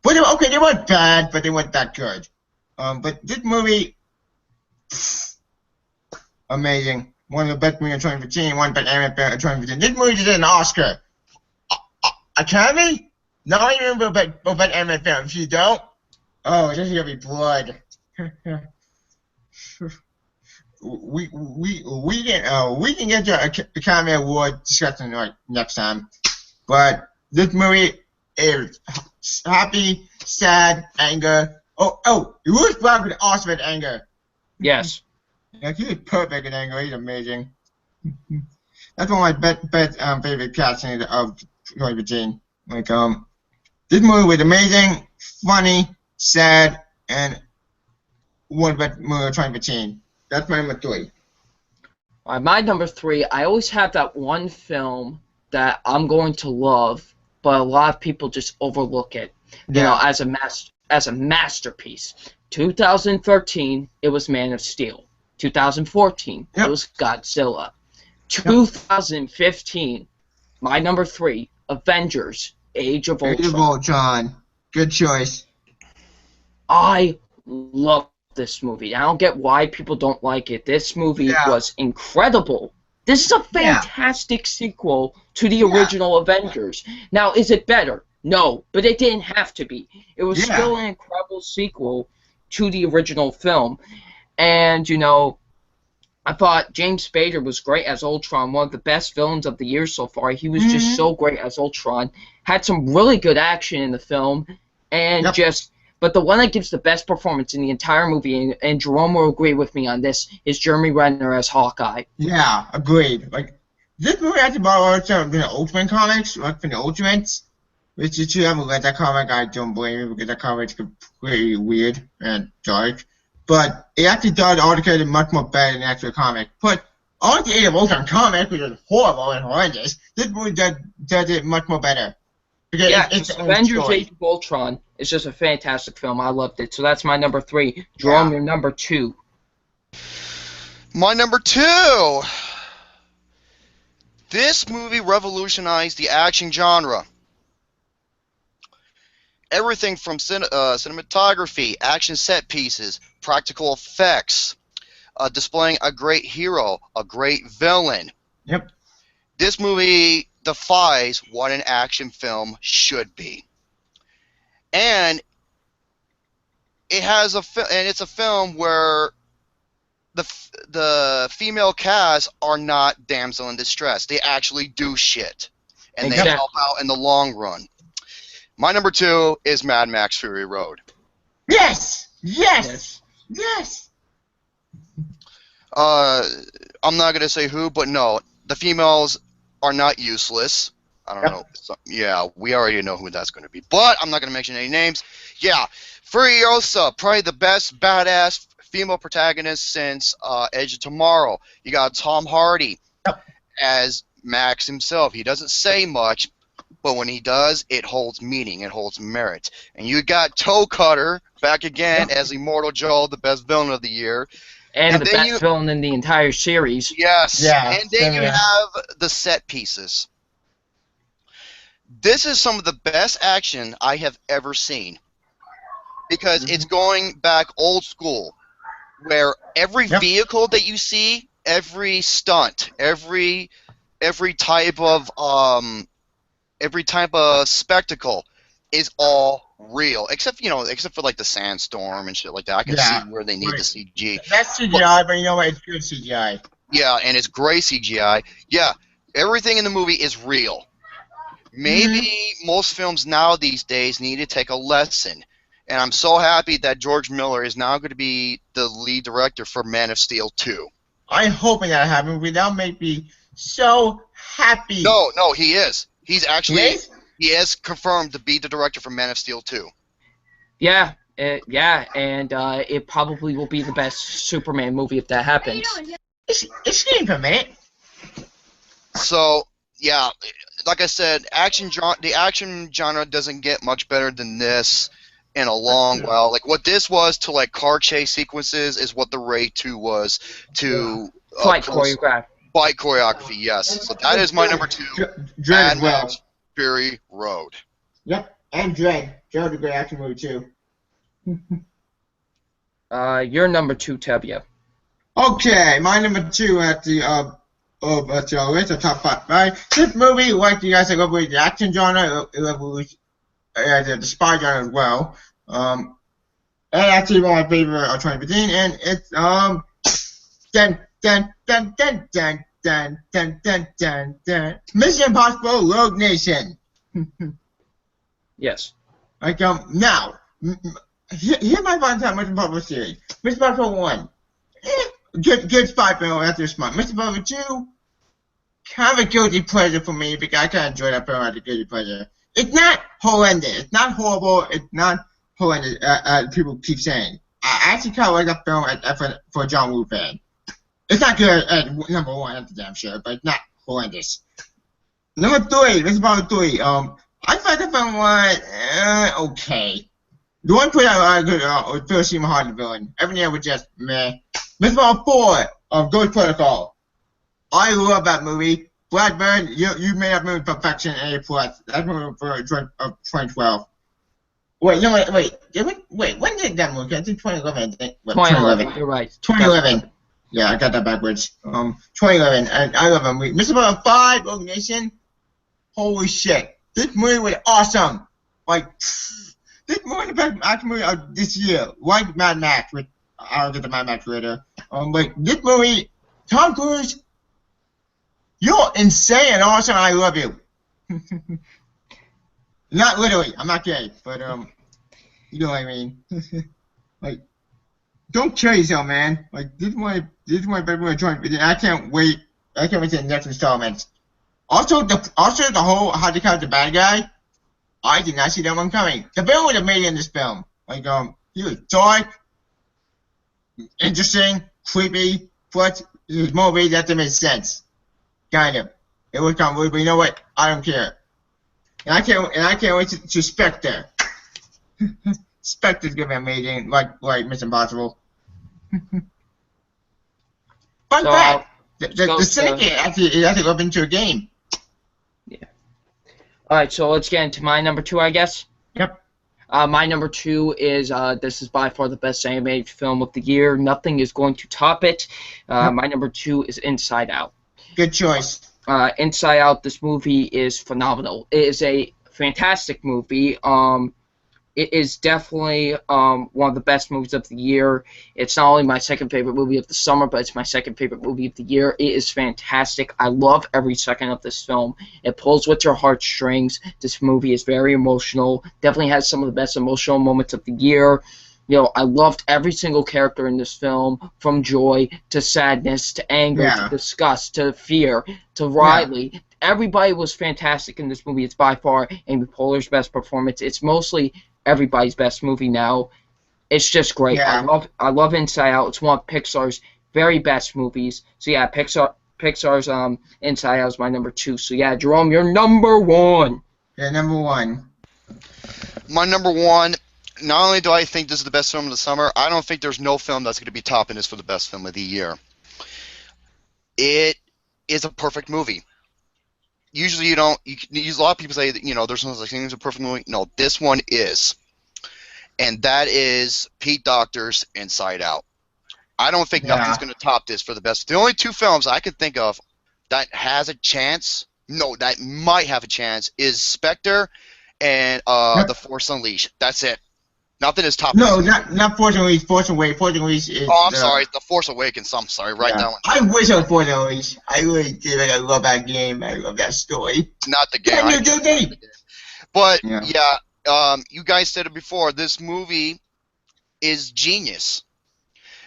But they were okay. They weren't bad, but they weren't that good. But this movie, amazing. One of the best movies of 2015. One of the best anime films of 2015. This movie deserves an Oscar. Academy? Not even for best anime film. If you don't, oh, this is gonna be blood. we can get to Academy Award discussion next time. But this movie is happy, sad, anger. Louis Black was awesome at anger. Yes. Yeah, he was perfect at anger. He's amazing. That's one of my best favorite castings of 2015. Like this movie was amazing, funny, sad, and one about 2015. That's my number 3. All right, my number 3. I always have that one film that I'm going to love, but a lot of people just overlook it. You know, as a masterpiece. 2013, it was Man of Steel. 2014, it was Godzilla. 2015, my number 3, Avengers: Age of Ultron. Age of Ultron. Good choice. I love this movie. I don't get why people don't like it. This movie was incredible. This is a fantastic sequel to the original Avengers. Now, is it better? No, but it didn't have to be. It was still an incredible sequel to the original film. And, you know, I thought James Spader was great as Ultron, one of the best villains of the year so far. He was just so great as Ultron. Had some really good action in the film, and but the one that gives the best performance in the entire movie, and Jerome will agree with me on this, is Jeremy Renner as Hawkeye. Yeah, agreed. Like, this movie actually borrowed some from the Ultraman comics, like from the Ultramans. Which, if you haven't read that comic, I don't blame you, because that comic is completely weird and dark. But it actually does all the characters much more better than the actual comic. But all the Age of Ultron comic, which is horrible and horrendous, this movie does it much more better. Because it's Avengers: Age of Ultron is just a fantastic film. I loved it. So that's my number 3. Jerome, your number 2. My number 2. This movie revolutionized the action genre. Everything from cinematography, action set pieces, practical effects, displaying a great hero, a great villain. Yep. This movie defies what an action film should be. And it's a film where the female cast are not damsel in distress. They actually do shit, and they help out in the long run. My number 2 is Mad Max Fury Road. Yes! Yes! Yes! I'm not going to say who, but no, the females are not useless. I don't know. So, we already know who that's going to be, but I'm not going to mention any names. Yeah, Furiosa, probably the best badass female protagonist since Edge of Tomorrow. You got Tom Hardy as Max himself. He doesn't say much, but when he does, it holds meaning, it holds merit. And you got Toe Cutter back again as Immortal Joe, the best villain of the year. And the best villain in the entire series. Yes. Yeah, and then you have the set pieces. This is some of the best action I have ever seen. Because it's going back old school, where every vehicle that you see, every stunt, every type of spectacle is all real, except for like the sandstorm and shit like that. I can see where they need the CG. That's CGI, but you know what? It's good CGI. Yeah, and it's great CGI. Yeah, everything in the movie is real. Maybe most films now these days need to take a lesson. And I'm so happy that George Miller is now going to be the lead director for Man of Steel 2. I'm hoping that happens. That make me so happy. No, he is. He's actually he is confirmed to be the director for Man of Steel 2. Yeah, and it probably will be the best Superman movie if that happens. It's getting for a minute. So yeah, like I said, the action genre doesn't get much better than this in a long while. Like what this was to like car chase sequences is what the Raid 2 was to fight choreography. Fight choreography, yes. So that is my number 2. Dread as well. Fury Road. Yep, and Dread. Dread's a great action movie too. Your number 2, Tevye. Okay, my number 2 at the list, the top 5. Right, this movie, like you guys said, the action genre, the spy genre as well. And actually one of my favorite of 2015, and it's dun dun dun dun dun dun dun dun dun dun. Mission Impossible: Rogue Nation. Yes. Like now, here's my fun time Mission Impossible series. Mission Impossible 1, good spy film after smart. Mission Impossible 2, kind of a guilty pleasure for me because I kind of enjoy that film as a guilty pleasure. It's not horrendous. It's not horrible. It's not horrendous. People keep saying, I actually kind of like that film for a John Woo fan. It's not good at number one, that's damn sure, but it's not horrendous. Number 3, this is about 3. I thought the film was okay. The one point I good was Phil Seymour Hart, the villain. Everything else was just meh. This is about 4, Ghost Protocol. I love that movie. Blackburn, you made that movie perfection, A+. That's movie for 2012. Wait, no, wait, when did that movie? I think 2011. 2011. You're right. 2011. Yeah, I got that backwards. 2011, and I love that movie. Mr. Number 5, Organization. Holy shit, this movie was awesome. Like, this movie is the best action movie of this year. Like Mad Max, which I'll get to Mad Max later. Like, this movie, Tom Cruise, you're insane and awesome. I love you. Not literally. I'm not gay, but you know what I mean. Like, don't kill yourself, man. Like, this is my favorite joint. I can't wait. I can't wait to the next installment. Also the whole how to count the bad guy. I did not see that one coming. The villain would have made it in this film. Like, he was dark, interesting, creepy, but his movies that made sense. Kind of. It was convoluted, but you know what? I don't care. And I can't wait to Spectre. Spectre's gonna be amazing, like Mission Impossible. Fun fact: the syndicate actually opened into a game. Yeah. All right, so let's get into my number 2, I guess. Yep. My number 2 is this is by far the best animated film of the year. Nothing is going to top it. Yep. My number 2 is Inside Out. Good choice. Inside Out, this movie is phenomenal. It is a fantastic movie. It is definitely one of the best movies of the year. It's not only my second favorite movie of the summer, but it's my second favorite movie of the year. It is fantastic. I love every second of this film. It pulls with your heartstrings. This movie is very emotional. Definitely has some of the best emotional moments of the year. You know, I loved every single character in this film, from joy to sadness to anger to disgust to fear to Riley. Yeah. Everybody was fantastic in this movie. It's by far Amy Poehler's best performance. It's mostly everybody's best movie now. It's just great. Yeah. I love Inside Out. It's one of Pixar's very best movies. So yeah, Pixar's Inside Out is my number 2. So yeah, Jerome, you're number 1. Yeah, number 1. My number 1. Not only do I think this is the best film of the summer, I don't think there's no film that's going to be topping this for the best film of the year. It is a perfect movie. Usually a lot of people say that, there's no such thing as a perfect movie. No, this one is. And that is Pete Docter's Inside Out. I don't think nothing's going to top this for the best. The only 2 films I can think of that has a chance, that might have a chance, is Spectre and The Force Unleashed. That's it. Nothing is topping. No, not Force Unleashed. Force Unleashed is. Oh, I'm sorry. The Force Awakens. I'm sorry. Right now. I wish I was Force Unleashed. I really did. Like, I love that game. I love that story. Not the game. But you guys said it before. This movie is genius.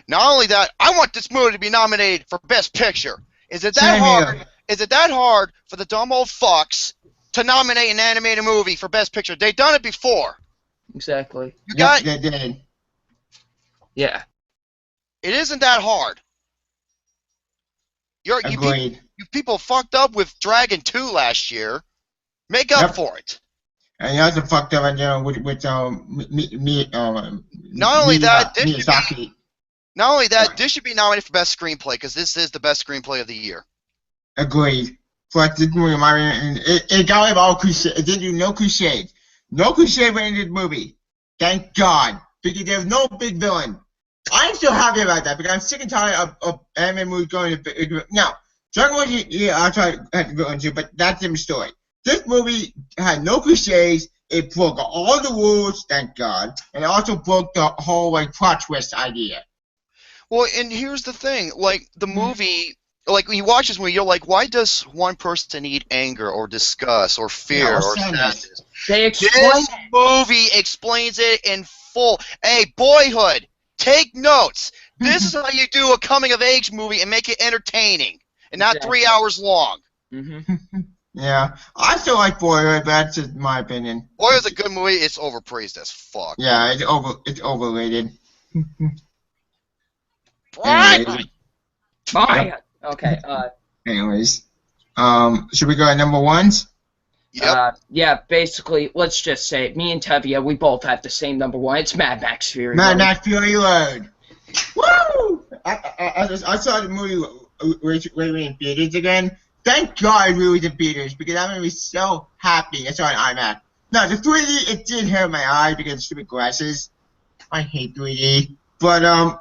Not only that, I want this movie to be nominated for Best Picture. Is it that hard? Is it that hard for the dumb old fucks to nominate an animated movie for Best Picture? They've done it before. Exactly. They did. Yeah. It isn't that hard. Agreed. You people fucked up with Dragon 2 last year. Make up for it. And you also fucked up with Not only that, this should be nominated for Best Screenplay, because this is the best screenplay of the year. Agreed. But this movie, it got rid of all cliches. It didn't do no cliches. No cliche in this movie. Thank God. Because there's no big villain. I'm still happy about that, because I'm sick and tired of anime movies going to... Now, Dragon Ball Z, I'll try to have to go into, but that's a different story. This movie had no cliches. It broke all the rules, thank God. And it also broke the whole, plot twist idea. Well, and here's the thing. The movie... when you watch this movie, you're like, why does one person need anger or disgust or fear or sadness? This movie explains it in full. Hey, Boyhood, take notes. This is how you do a coming-of-age movie and make it entertaining and not 3 hours long. Mm-hmm. Yeah, I still like Boyhood, but that's just my opinion. Boyhood's a good movie. It's overpraised as fuck. Yeah, it's overrated. Anyways, Brian. Okay. anyways, should we go at number ones? Yep. Yeah. Basically, let's just say it. Me and Tevia, we both have the same number one. It's Mad Max Fury Mad Road. Max Fury Road. Woo! I saw the movie way in theaters again. Thank God we were in theaters because I'm gonna be so happy I saw it in IMAX. No, the 3D it did hurt my eye because of stupid glasses. I hate 3D, but I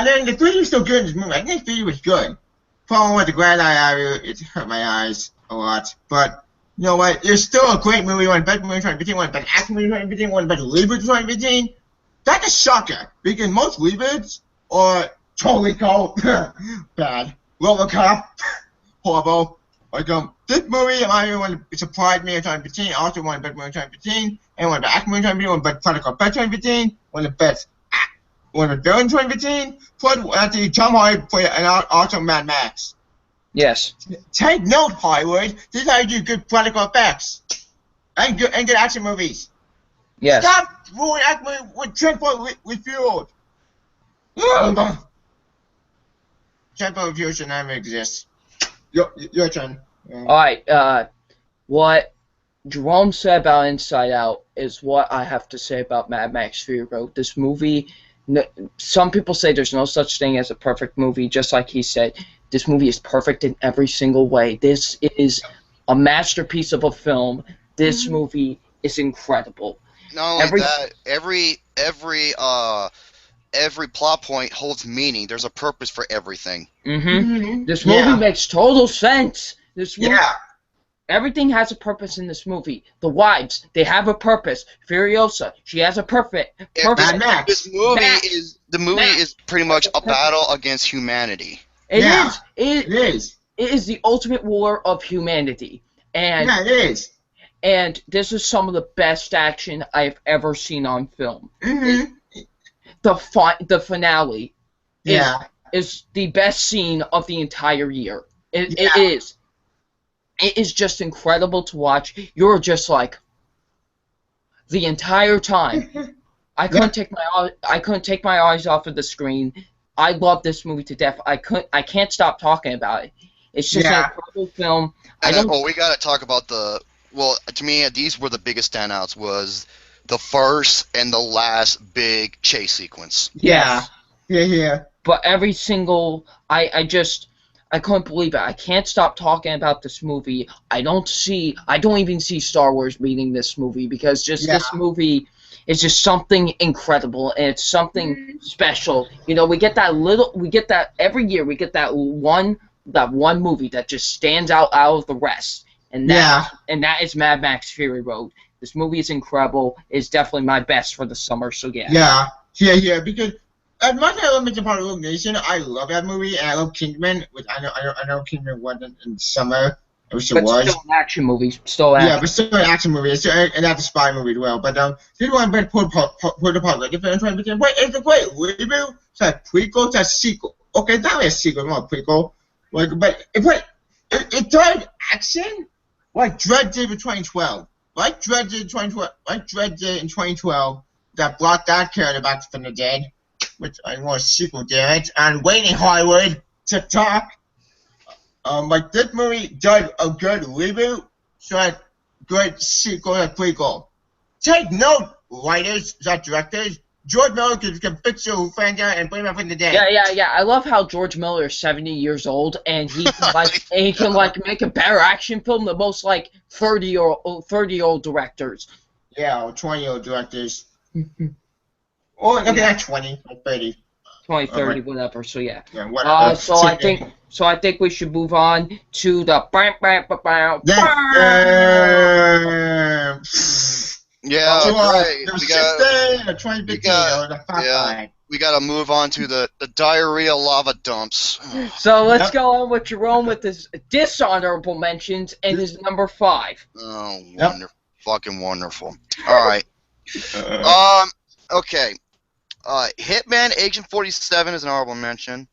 think the 3D was still good in this movie. I think the 3D was good. Problem with the grand eye area, it hurt my eyes a lot. But you know what? It's still a great movie. One of the best movies of 2015, one of the best action movies of 2015, one of the best reboots of 2015. That's a shocker because most reboots are totally cold, bad. RoboCop, horrible. Like this movie, it surprised me in 2015. Also one of the best movies of 2015, and one of the action movies of 2015, one of the best Protocol Pet 2015, one of the best one of the villains 2015. Plus, actually, Tom Hardy played an awesome Mad Max. Yes. Take note, Hollywood. This is how you do good practical effects and good action movies. Yes. Stop ruining action movies with transport refueled. Transport refuel should never exist. Your turn. Alright, what Jerome said about Inside Out is what I have to say about Mad Max Fury Road. This movie, some people say there's no such thing as a perfect movie, just like he said. This movie is perfect in every single way. This is a masterpiece of a film. This movie is incredible. Not only that, every plot point holds meaning. There's a purpose for everything. This movie makes total sense. This movie, everything has a purpose in this movie. The wives, they have a purpose. Furiosa, she has a purpose. This movie is pretty much a battle against humanity. It is. It is the ultimate war of humanity. And it is. And this is some of the best action I've ever seen on film. The finale is the best scene of the entire year. It is. It is just incredible to watch. You're just like the entire time. I couldn't take my eyes off of the screen. I love this movie to death. I can't stop talking about it. It's just an incredible film. We gotta talk about to me, these were the biggest standouts. Was the first and the last big chase sequence. Yeah. But every single, I couldn't believe it. I can't stop talking about this movie. I don't even see Star Wars beating this movie because this movie is just something incredible and it's something special. You know, we get that every year. We get that one movie that just stands out of the rest, and that is Mad Max Fury Road. This movie is incredible. It's definitely my best for the summer. So yeah. Because as much as I love Mission Impossible Nation, I love that movie, and I love Kingdom, which I know Kingdom wasn't in summer. It was. Still an action movie. But still an action movie. And that's a spy movie as well. But this one been put apart like it's a great reboot. It's a prequel. It's a sequel. Okay, it's not really a sequel, not a prequel. But it does action like Dredd did in 2012. Like Dredd did in 2012. That brought that character back from the dead. Which I want a sequel, damn it. And waiting Hollywood to talk. Like this movie does a good reboot, so a good sequel and prequel. Take note, writers, not directors. George Miller can fix your friend and bring him up from the dead. Yeah. I love how George Miller is 70 years old and he can make a better action film than most 30-year-old directors. Yeah, or 20-year-old directors. Or look at that 20 or 30. 20, 30, whatever. So yeah. Whatever. So I think we should move on to the we gotta move on to the diarrhea lava dumps. So let's go on with Jerome with his dishonorable mentions and his number 5. Oh, wonderful. Fucking wonderful. All right. Okay. Hitman Agent 47 is an honorable mention.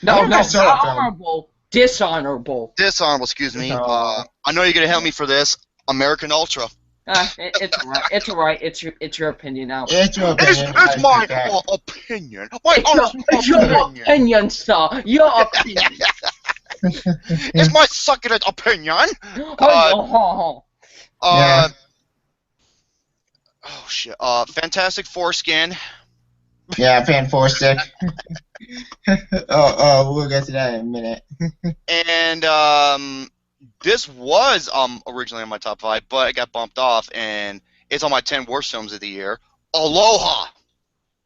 No, not honorable. Dishonorable. Dishonorable, excuse me. I know you're going to help me for this. American Ultra. It's alright. It's alright. It's your opinion now. It's your opinion. It's my opinion. My It's your opinion, sir. Your opinion. It's my succulent opinion. Oh, Yeah. Oh shit. Fantastic Foreskin. Yeah, Fan 4 stick. Oh, we'll get to that in a minute. And this was originally on my top 5, but it got bumped off, and it's on my 10 worst films of the year. Aloha.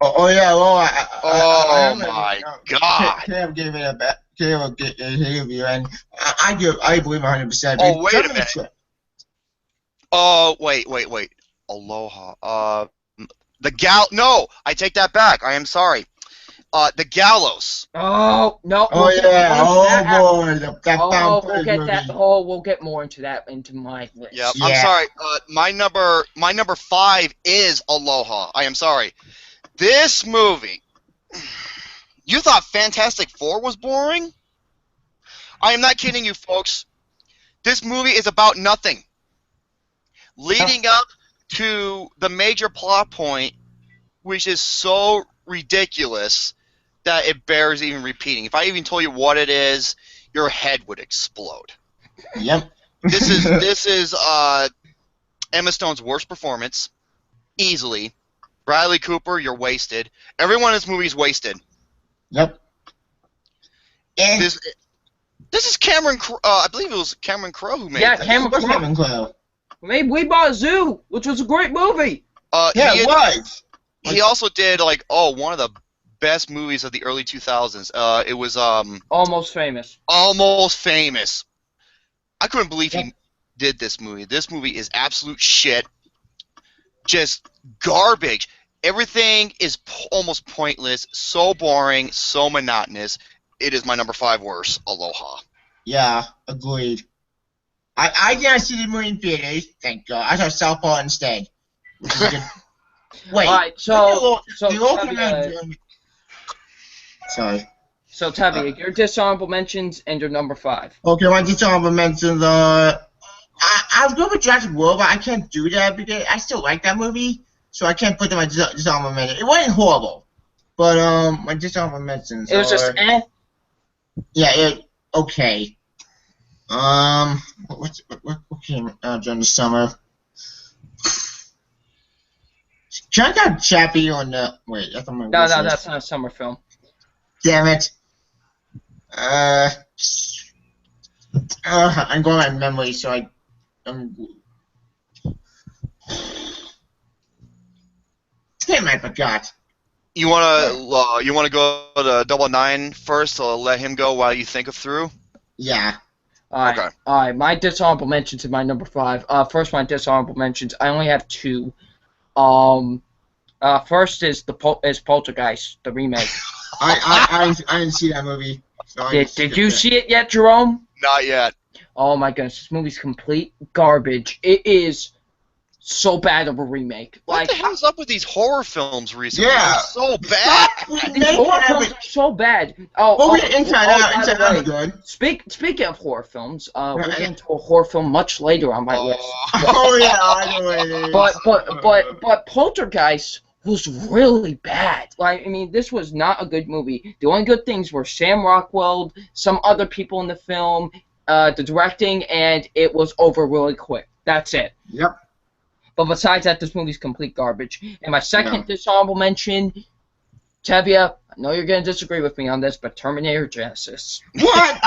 Oh yeah, well, Oh my god. Caleb gave it a bet. Caleb gave you, and I believe 100%. Oh wait a minute. Oh wait. Aloha. No, I take that back. I am sorry. The Gallows. Oh no. Oh yeah. Oh boy. We'll get more into that into my list. Yep. Yeah. I'm sorry. My number 5 is Aloha. I am sorry. This movie. You thought Fantastic Four was boring? I am not kidding you, folks. This movie is about nothing. Leading up to the major plot point, which is so ridiculous that it bears even repeating. If I even told you what it is, your head would explode. Yep. This is Emma Stone's worst performance, easily. Bradley Cooper, you're wasted. Everyone in this movie is wasted. Yep. And This is Cameron. I believe it was Cameron Crowe who made Yeah, this. Cameron Crowe. Made We Bought Zoo, which was a great movie. Yeah, it was. He also did one of the best movies of the early 2000s. It was Almost Famous. Almost Famous. I couldn't believe he did this movie. This movie is absolute shit. Just garbage. Everything is almost pointless. So boring. So monotonous. It is my number 5 worst. Aloha. Yeah, agreed. I didn't see the movie in theaters, thank God. I saw Southpaw instead. Wait. Alright, sorry. So Tevye, your dishonorable mentions and your number 5. Okay, my dishonorable mentions I was going with Jurassic World, but I can't do that because I still like that movie, so I can't put them in my dishonorable mentions. It wasn't horrible, but my dishonorable mentions It was just Yeah, okay. What came out during the summer? Can I got Chappie on the... Wait, that's on my No, list. that's not a summer film. Damn it. I'm going by memory, so damn, I forgot. You wanna go to Double Nine first? So I'll let him go while you think of through. Yeah. Alright, my dishonorable mentions in my number 5. First, my dishonorable mentions. I only have 2. First is Poltergeist, the remake. I didn't see that movie. So Did you see it yet, Jerome? Not yet. Oh my goodness, this movie's complete garbage. It is so bad of a remake. What the hell's up with these horror films recently? Yeah. They're so bad. These horror films are so bad. Inside Out is good. Speaking of horror films, we'll get into a horror film much later on my list. Oh yeah, I know what it is. But Poltergeist was really bad. Like, I mean, this was not a good movie. The only good things were Sam Rockwell, some other people in the film, the directing, and it was over really quick. That's it. Yep. But besides that, this movie's complete garbage. And my second dishonorable mention, Tevye, I know you're going to disagree with me on this, but Terminator Genesis. What?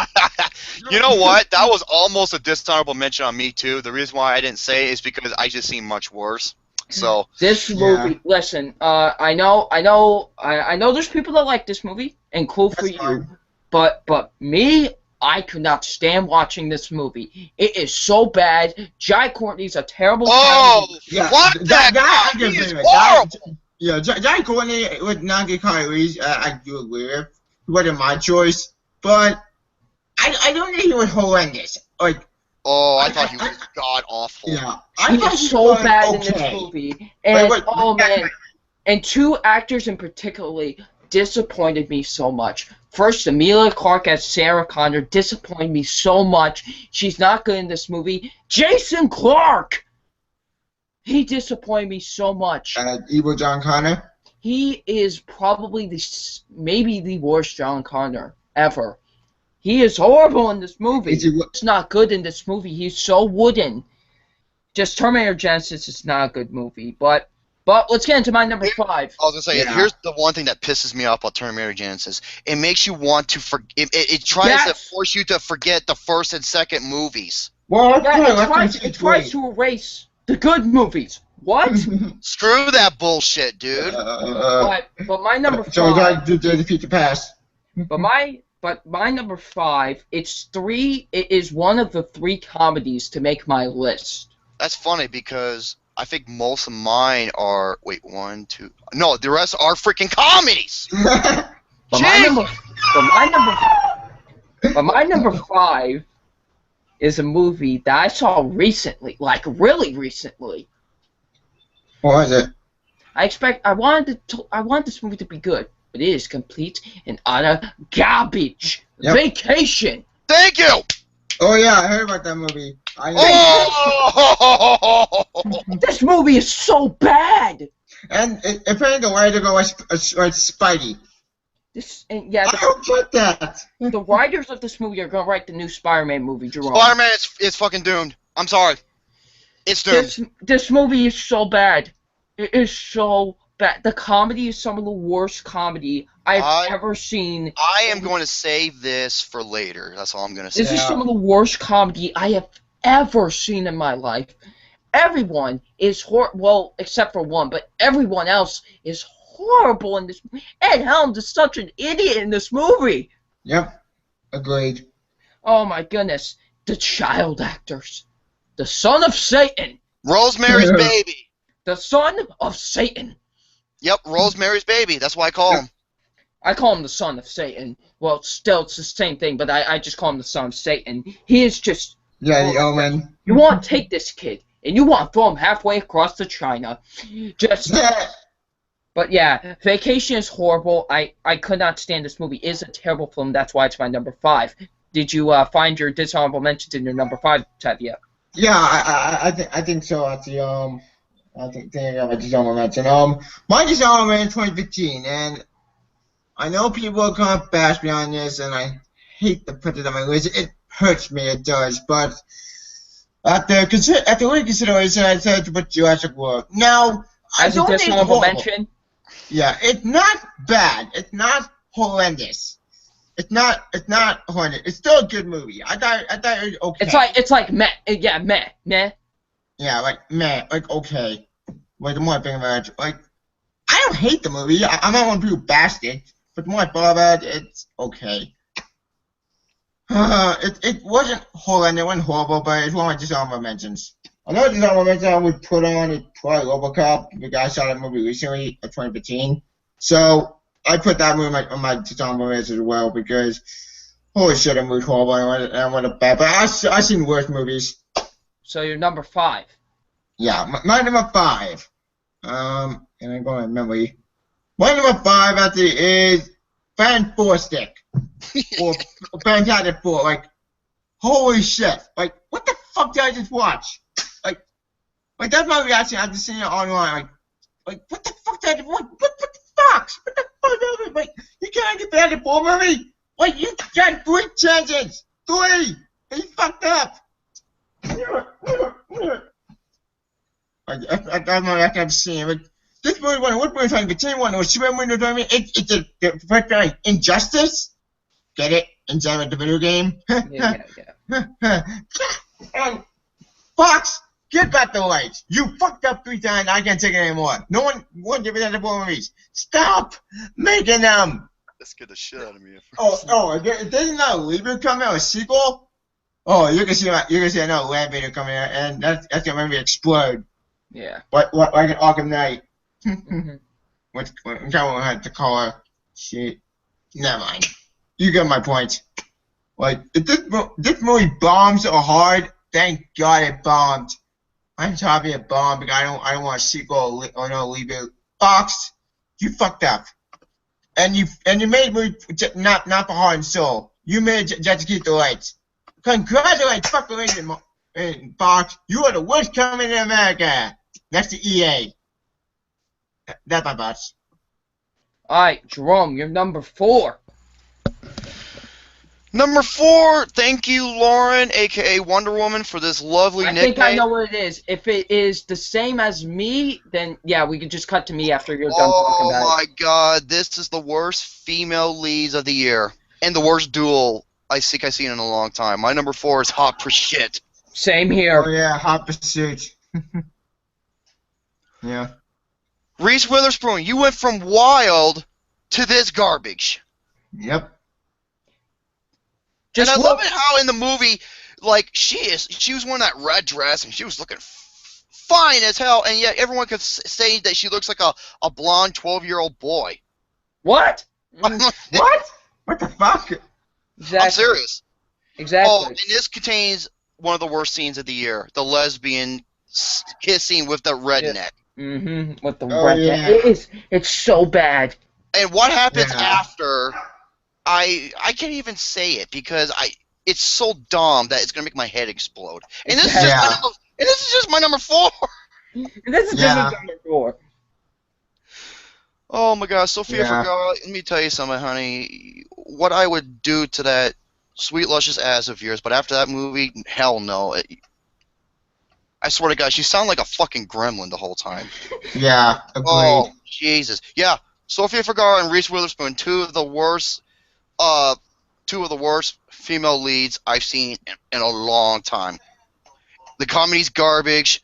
You know what? That was almost a dishonorable mention on me, too. The reason why I didn't say it is because I just seen much worse. So this movie, listen, I know there's people that like this movie, and cool for you, but me, I could not stand watching this movie. It is so bad. Jai Courtney's a terrible yeah. What that guy? He is horrible. Yeah, Jai Courtney would not get Kyrie's. I do agree with. He wasn't my choice, but I don't think he was horrendous. Like. Oh, I thought he was god awful. Yeah, he was so bad in this movie, and man, and 2 actors in particularly disappointed me so much. First, Emilia Clarke as Sarah Connor disappointed me so much. She's not good in this movie. Jason Clarke! He disappointed me so much. Evil John Connor. He is probably maybe the worst John Connor ever. He is horrible in this movie. He's not good in this movie. He's so wooden. Just Terminator Genesis is not a good movie. But let's get into my number 5. I was gonna say, here's the one thing that pisses me off about Terminator Genesis. It makes you want to forget. It tries to force you to forget the first and second movies. Well, it tries to erase the good movies. What? Screw that bullshit, dude. But my number 5. So I do the future past. But my number 5. It is one of the 3 comedies to make my list. That's funny because I think most of mine are 1, 2. No, the rest are freaking comedies. But my number 5 is a movie that I saw recently, like really recently. What was it? I wanted this movie to be good, but it is complete and utter garbage. Yep. Vacation. Thank you. Oh yeah, I heard about that movie. This movie is so bad. And apparently the writer was Spidey. I don't get that. The writers of this movie are gonna write the new Spider-Man movie, Jerome. Spider-Man is fucking doomed. I'm sorry. It's doomed. This movie is so bad. It is so bad. The comedy is some of the worst comedy I've ever seen. I am going to save this for later. That's all I'm going to say. This is some of the worst comedy I have ever seen in my life. Everyone is well, except for one, but everyone else is horrible in this movie. Ed Helms is such an idiot in this movie. Yep. Agreed. Oh my goodness. The child actors. The son of Satan. Rosemary's Baby. The son of Satan. Yep, Rosemary's Baby. That's why I call him. I call him the son of Satan. Well, still, it's the same thing, but I just call him the son of Satan. He is just... Yeah, the omen. You want to take this kid, and you want to throw him halfway across to China. But yeah, Vacation is horrible. I could not stand this movie. It is a terrible film. That's why it's my number 5. Did you find your dishonorable mentions in your number 5, Tevye? Yeah, I think so. I think I got my dishonorable mention. My dishonorable mention 2015, and I know people are gonna bash me on this, and I hate to put it on my list. It hurts me, it does. But after reconsideration, I decided to put Jurassic World. Now, as a dishonorable mention. Yeah, it's not bad. It's not horrendous. It's not horrendous. It's still a good movie. I thought it was okay. It's like meh. Yeah, meh. Yeah, like meh, like okay. Like the more I think about it, like I don't hate the movie. I'm not one of people who bashed it, but the more I thought about it, it's okay. It wasn't horrendous. It wasn't horrible, but it's one of my dishonorable mentions. Another dishonorable mention I would put on is probably RoboCop. The guy saw that movie recently, 2015. So I put that movie on my dishonorable mentions as well because holy shit, that movie's horrible. And I want it bad, but I've seen worse movies. So you're number 5. Yeah, my number 5. And I'm going to memory. My number 5 actually is Fan 4 Stick. Or Fantastic 4. Like, holy shit. Like, what the fuck did I just watch? Like that's my reaction after seeing it online. Like what the fuck did I just watch? What the fuck? What the fuck? Like, you can't get Fantastic 4 movie? Like, you got 3 chances. 3! And you fucked up. Like, that's my reaction after seeing it. Like, this movie, what movie trying to continue one? It was Superman movie, it's the first like Injustice. Get it? Instead of the video game? Yeah. And Fox, get back the lights. You fucked up 3 times. I can't take it anymore. No one wants to be at the movies. Stop making them. That scared the shit out of me. There's another reboot coming out, a sequel. Oh, you can see another Land video coming out, and that's gonna make me explode. Yeah. Like an Arkham Knight. What I'm trying to have to call her. Shit. Never mind. You get my point. Like, if this movie bombs so hard, thank God it bombed. I'm happy it bombed because I don't want a sequel or no reboot. Fox, you fucked up. And you made a movie not for heart and soul. You made it just to keep the lights. Congratulations, fuck the Fox. You are the worst coming in America. Next to EA. That's my thoughts. Alright, Jerome, you're number 4. Number 4, thank you, Lauren, aka Wonder Woman, for this lovely I nickname. think I know what it is. If it is the same as me, then yeah, we could just cut to me after you're done talking about it. Oh my god, this is the worst female leads of the year. And the worst duel I think I've seen in a long time. My number 4 is Hot for Shit. Same here. Oh yeah, Hot Pursuit. Yeah. Reese Witherspoon, you went from wild to this garbage. Yep. And I love it how in the movie, like, she was wearing that red dress and she was looking fine as hell, and yet everyone could say that she looks like a blonde 12-year-old boy. What? What? What the fuck? Exactly. I'm serious. Exactly. Oh, and this contains one of the worst scenes of the year: the lesbian kissing with the redneck. Mm-hmm. With the Oh, yeah. It's so bad. And what happens Yeah. after? I can't even say it because it's so dumb that it's gonna make my head explode. And this is just my number 4. This is just number 4. Oh my God, Sophia Yeah. Vergara. Let me tell you something, honey. What I would do to that sweet luscious ass of yours, but after that movie, hell no. I swear to God, she sounded like a fucking gremlin the whole time. Yeah, agreed. Oh Jesus, yeah. Sophia Vergara and Reese Witherspoon, two of the worst female leads I've seen in a long time. The comedy's garbage.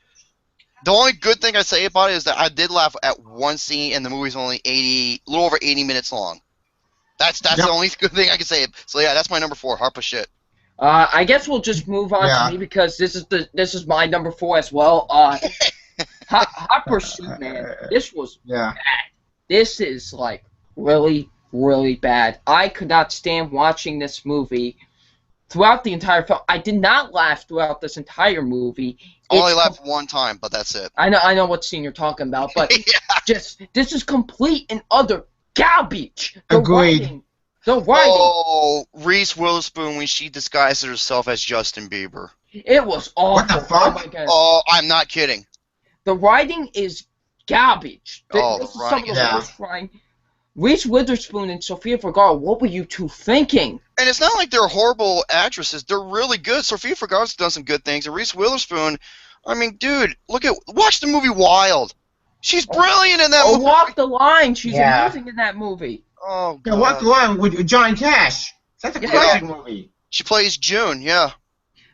The only good thing I say about it is that I did laugh at one scene, and the movie's only a little over 80 minutes long. That's the only good thing I can say. So yeah, that's my number 4, Harp of Shit. I guess we'll just move on to me because this is my number 4 as well. Hot Pursuit, man. This was bad. This is like really, really bad. I could not stand watching this movie throughout the entire film. I did not laugh throughout this entire movie. I only laughed one time, but that's it. I know what scene you're talking about, but this is complete and utter garbage. Agreed. The writing. Oh, Reese Witherspoon when she disguises herself as Justin Bieber. It was awful. What the fuck? Oh my God. Oh, I'm not kidding. The writing is garbage. Oh, This is right. some of the worst writing. Reese Witherspoon and Sofia Vergara, what were you two thinking? And it's not like they're horrible actresses. They're really good. Sofia Vergara's done some good things. And Reese Witherspoon, I mean, dude, watch the movie Wild. She's brilliant in that movie. Walk the Line. She's amazing in that movie. Oh, God. Yeah, Walk the Line with John Cash. That's a classic movie. She plays June, yeah.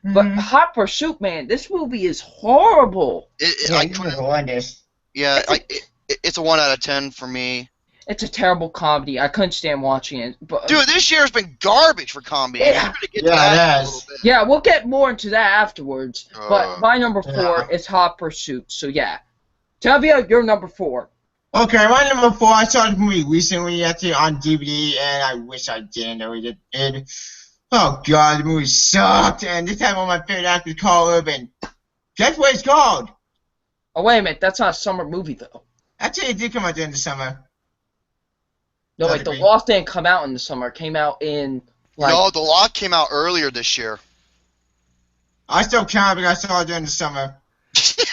But Hot Pursuit, man, this movie is horrible. It's a 1 out of 10 for me. It's a terrible comedy. I couldn't stand watching it. But, dude, this year's been garbage for comedy. Yeah, it has. Yeah, we'll get more into that afterwards. But my number 4 is Hot Pursuit. So yeah, Tavia, you're number 4. Okay, my number 4. I saw the movie recently, actually on DVD, and I wish I didn't. Oh God, the movie sucked. And this time, one of my favorite actors, Carl Urban. Guess what it's called? Oh wait a minute, that's not a summer movie though. Actually, it did come out during the summer. No, wait, The Lost didn't come out in the summer. It came out in No, The Lost came out earlier this year. I still count because I saw it during the summer.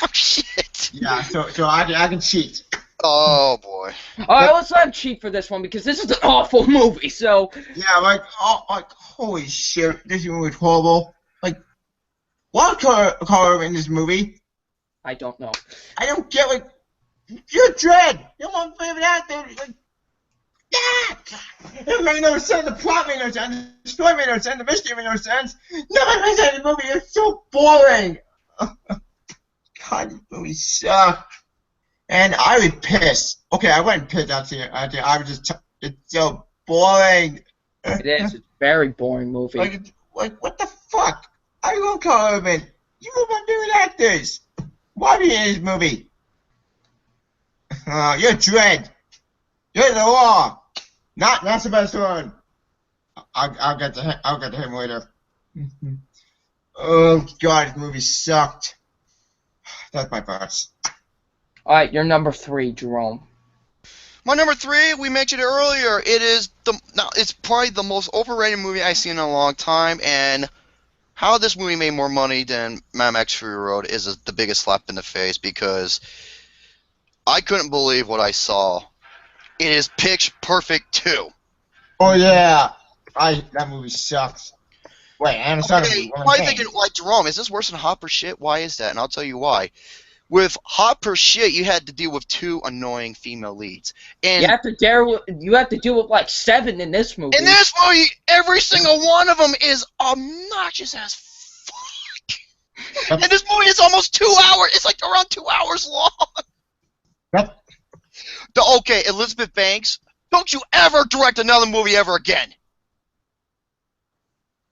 Oh shit. Yeah, so I can cheat. Oh boy. Alright, let's not cheat for this one because this is an awful movie, so yeah, like holy shit, this movie was horrible. Like, what Carl Urban in this movie? I don't know. I don't get you're Dread. You're my favorite actor. It made no sense. The plot made no sense. The story made no sense. The mystery made no sense. Nothing makes sense in the movie. It's so boring. God, this movie sucked. And I was pissed. Okay, I wasn't pissed actually. I was just. It's so boring. It is. It's a very boring movie. Like what the fuck? I love Carl Urban. You love my favorite actors. Why are you in this movie? You're Dread. You're the law. Not the best one. I'll get to him later. Oh God, this movie sucked. That's my thoughts. Alright, you're number 3, Jerome. My number 3, we mentioned it earlier. It's probably the most overrated movie I've seen in a long time, and how this movie made more money than Mad Max Fury Road is the biggest slap in the face, because I couldn't believe what I saw. It is Pitch Perfect 2. Oh yeah, that movie sucks. Wait, I'm sorry. Why are you thinking, like, Jerome, is this worse than Hot Pursuit? Why is that? And I'll tell you why. With Hot Pursuit, you had to deal with 2 annoying female leads. And You have to deal with like 7 in this movie. in this movie, every single one of them is obnoxious as fuck. And this movie is almost 2 hours. It's like around 2 hours long. Yep. Okay, Elizabeth Banks, don't you ever direct another movie ever again.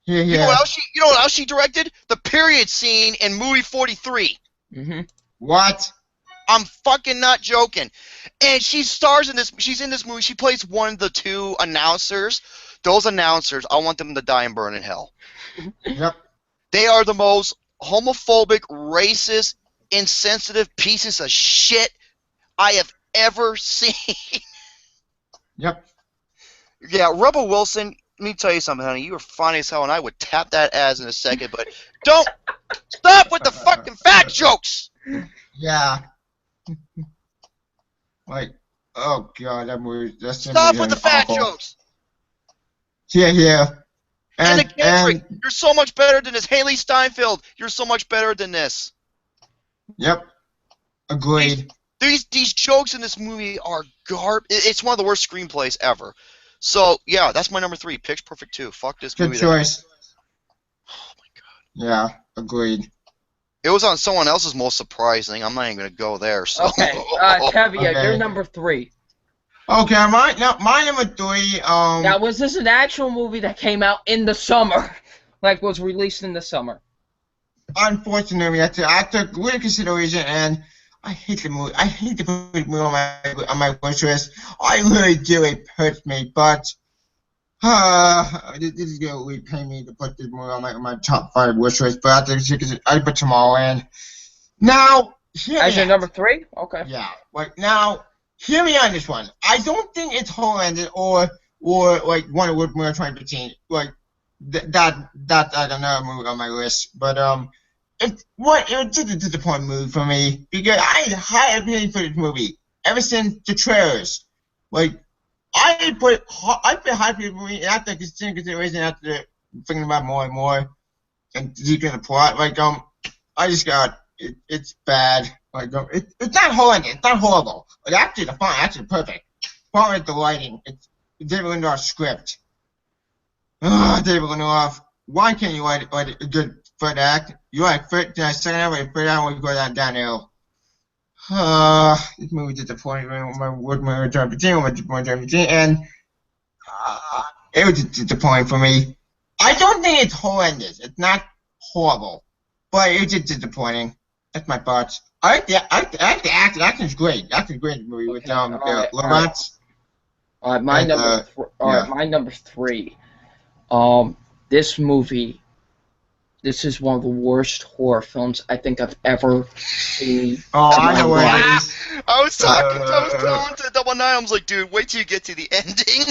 Yeah. You know what else she directed? The period scene in movie 43. Mm-hmm. What? I'm fucking not joking. And she stars in this. She's in this movie. She plays one of the 2 announcers. Those announcers, I want them to die and burn in hell. Yep. They are the most homophobic, racist, insensitive pieces of shit I have ever seen. Yep. Yeah, Rebel Wilson, let me tell you something, honey. You are fine as hell, and I would tap that ass in a second, but don't stop with the fucking fat jokes! Yeah. Like, oh god, that movie. Stop with the fat jokes! Yeah. And Kendrick, you're so much better than this. Haley Steinfeld, you're so much better than this. Yep. Agreed. These jokes in this movie are garbage. It's one of the worst screenplays ever. So, yeah, that's my number 3. Pitch Perfect 2. Fuck this movie. Good choice. Oh, my God. Yeah, agreed. It was on someone else's most surprising. I'm not even going to go there. So. Okay, Tevye, Okay. you're number 3. Okay, my number 3. Now, was this an actual movie that came out in the summer? Like, was released in the summer? Unfortunately, I took great consideration, and I hate the movie. I hate the movie on my wish list. I really do. It hurts me, but this is gonna repay me to put this movie on my top 5 wish list. But I put them all in. Now, As your number 3? Okay. Yeah. Like now, hear me on this one. I don't think it's whole-ended or like one of what we're trying to change. Like that's another movie on my list, but it was just a disappointing movie for me because I had a opinion for this movie ever since the trailers. Like I put high for this movie, and after consideration, after thinking about more and more and deep in the plot, like I just got it's bad. Like it's not horrible. It's not horrible. Like actually, the font actually perfect. Font with the lighting. It's David Lindelof's script. David Lindelof. Why can't you write a good third act? You write second act, third act, we go downhill. This movie disappointed me with my and it was disappointing for me. I don't think it's horrendous. It's not horrible, but it's just disappointing. That's my thoughts. I like the acting. Acting's great. Acting's great in the movie with Lawrence. All right, my number 3. This movie. This is one of the worst horror films I think I've ever seen. Oh, I know what it is. I was telling to Double Nine, I was like, dude, wait till you get to the ending.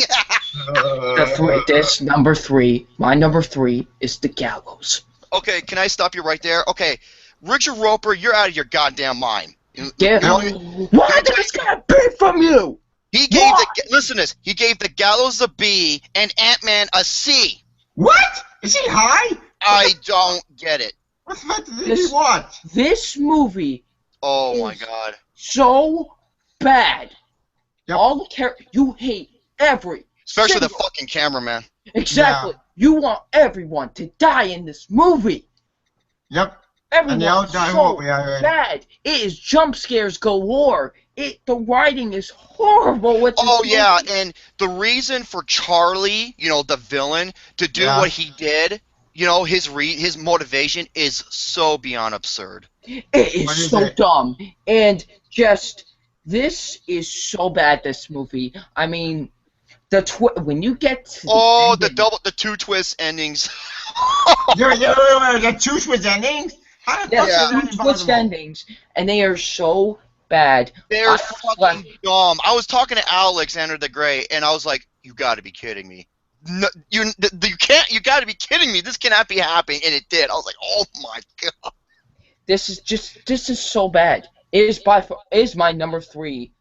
Number 3. My number 3 is The Gallows. Okay, can I stop you right there? Okay, Richard Roper, you're out of your goddamn mind. Yeah. Why did this guy beat from you? He gave listen to this. He gave The Gallows a B and Ant-Man a C. What? Is he high? I don't get it. What the fuck did he watch? This movie. Oh my god. So bad. Yep. All the you hate especially the fucking cameraman. Exactly. Yeah. You want everyone to die in this movie. Yep. Everyone's so bad. It is jump scares galore. The writing is horrible with this movie. Yeah, and the reason for Charlie, the villain, to do what he did, his motivation is so beyond absurd. It is so dumb. And this is so bad, this movie. I mean, when you get to the 2 twist endings. The 2 twist endings? Two twist endings, and they are so bad. They're fucking dumb. I was talking to Alexander the Great, and I was like, you gotta be kidding me. no, you can't. You got to be kidding me. This cannot be happening, and it did. I was like, oh my god. This is so bad. It is my number 3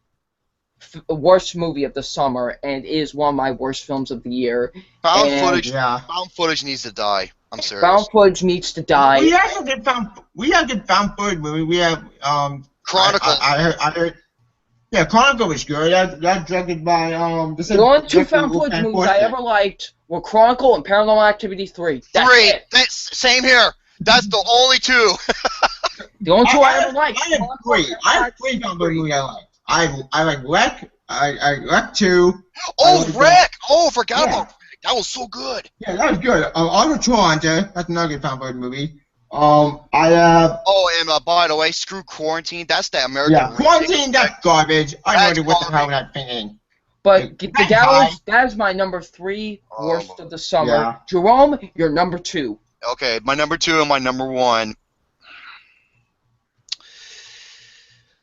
worst movie of the summer, and it is one of my worst films of the year. Found And footage. Yeah. Found footage needs to die. I'm serious. Found footage needs to die. We have a good found footage movie. We have Chronicle. I heard. Yeah, Chronicle was good. That's directed by The only 2 found footage movies I ever liked were Chronicle and Paranormal Activity 3. That's 3. it. Same here. That's the only 2. The only 2 I ever liked. I have 3. I have 3 found footage movies I like. I like Wreck. I Wreck 2. Oh, Wreck! Oh, forgot Yeah. about Wreck. That was so good. Yeah, that was good. Also, Troll Hunter. That's another good found footage movie. I have. Oh, and by the way, screw Quarantine. That's the American. Yeah, Quarantine. That's garbage. I know what the hell that thing is. But That's that is my number 3 worst of the summer. Yeah. Jerome, you're number 2. Okay, my number 2 and my number 1.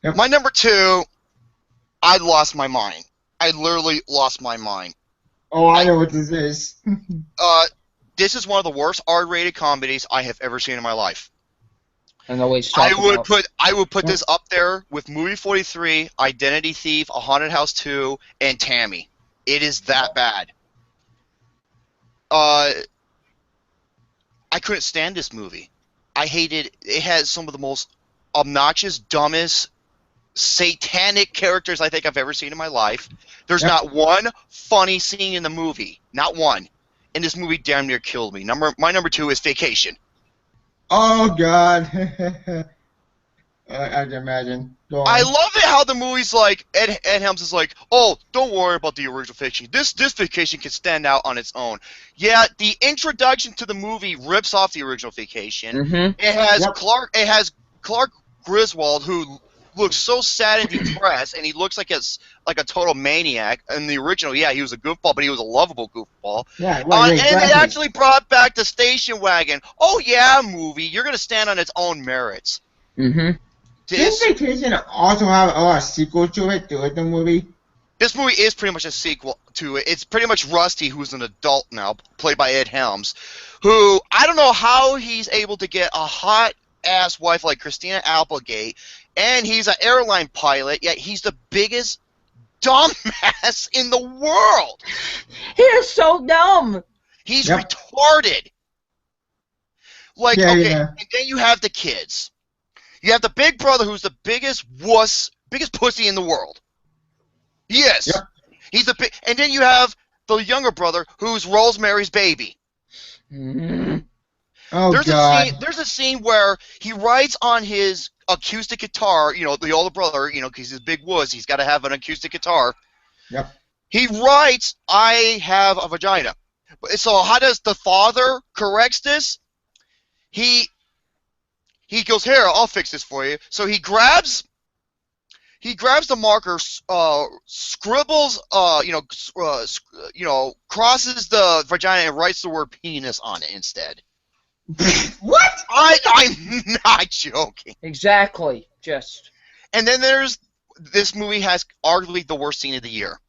Yep. My number 2, I lost my mind. I literally lost my mind. Oh, I know what this is. This is one of the worst R-rated comedies I have ever seen in my life. I know what he's I talking would about. put this up there with Movie 43, Identity Thief, A Haunted House 2, and Tammy. It is that bad. I couldn't stand this movie. I hated it. Has some of the most obnoxious, dumbest, satanic characters I think I've ever seen in my life. There's not one funny scene in the movie. Not one. And this movie damn near killed me. My number 2 is Vacation. Oh God. I can imagine. Go on. I love it how the movie's like Ed Helms is like, oh, don't worry about the original fiction. This Vacation can stand out on its own. Yeah, the introduction to the movie rips off the original Vacation. Mm-hmm. It has Clark Griswold, who looks so sad and depressed, and he looks like a total maniac. In the original, yeah, he was a goofball, but he was a lovable goofball. Yeah, well, And exactly. they actually brought back the station wagon. Oh yeah, movie, you're gonna stand on its own merits. Mm-hmm. Didn't Vacation also have a lot of sequels to it, the movie? This movie is pretty much a sequel to it. It's pretty much Rusty, who's an adult now, played by Ed Helms, who, I don't know how he's able to get a hot-ass wife like Christina Applegate, and he's an airline pilot, yet he's the biggest dumbass in the world. He is so dumb. He's retarded. Like, Yeah, okay, yeah. and then you have the kids. You have the big brother who's the biggest wuss, biggest pussy in the world. Yes. Yep. He's the big, and then you have the younger brother who's Rosemary's baby. Mm-hmm. Oh There's God. there's a scene where he writes on his acoustic guitar, you know, the older brother, you know, because he's a big wuss, he's got to have an acoustic guitar. Yep. He writes, I have a vagina. So how does the father corrects this? He goes, here, I'll fix this for you. So he grabs the marker, scribbles, crosses the vagina and writes the word penis on it instead. What? I'm not joking. Exactly. And then this movie has arguably the worst scene of the year.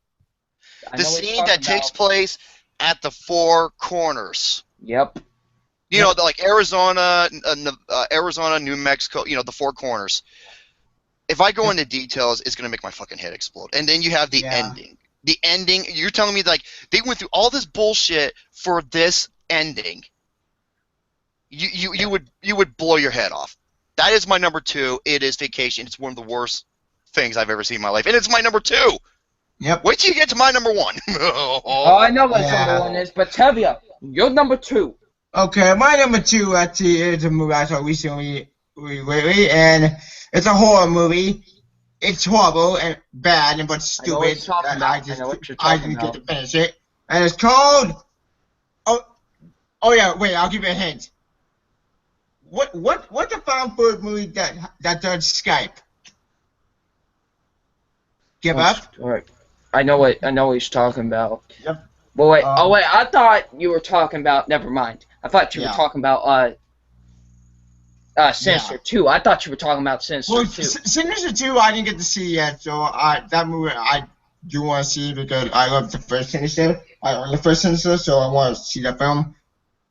The scene that takes place at the Four Corners. Yep. You know, like Arizona, New Mexico, you know, the Four Corners. If I go into details, it's going to make my fucking head explode. And then you have the ending. The ending, you're telling me, like, they went through all this bullshit for this ending. You would blow your head off. That is my number 2. It is Vacation. It's one of the worst things I've ever seen in my life. And it's my number 2. Yep. Wait till you get to my number 1. Oh, I know what number 1 is, but Tevya, you're number 2. Okay, my number 2 actually is a movie I saw recently, and it's a horror movie. It's horrible and bad, but stupid. I didn't get to finish it. And it's called. Oh yeah. Wait, I'll give you a hint. What's a found footage movie that does Skype? Give up. All right. I know what he's talking about. Yep. But wait. Wait. I thought you were talking about. Never mind. I thought you were talking about Sinister 2. I thought you were talking about Sinister 2. Sinister 2 I didn't get to see yet, so that movie I do want to see because I love the first Sinister. the first sinister, so I want to see that film.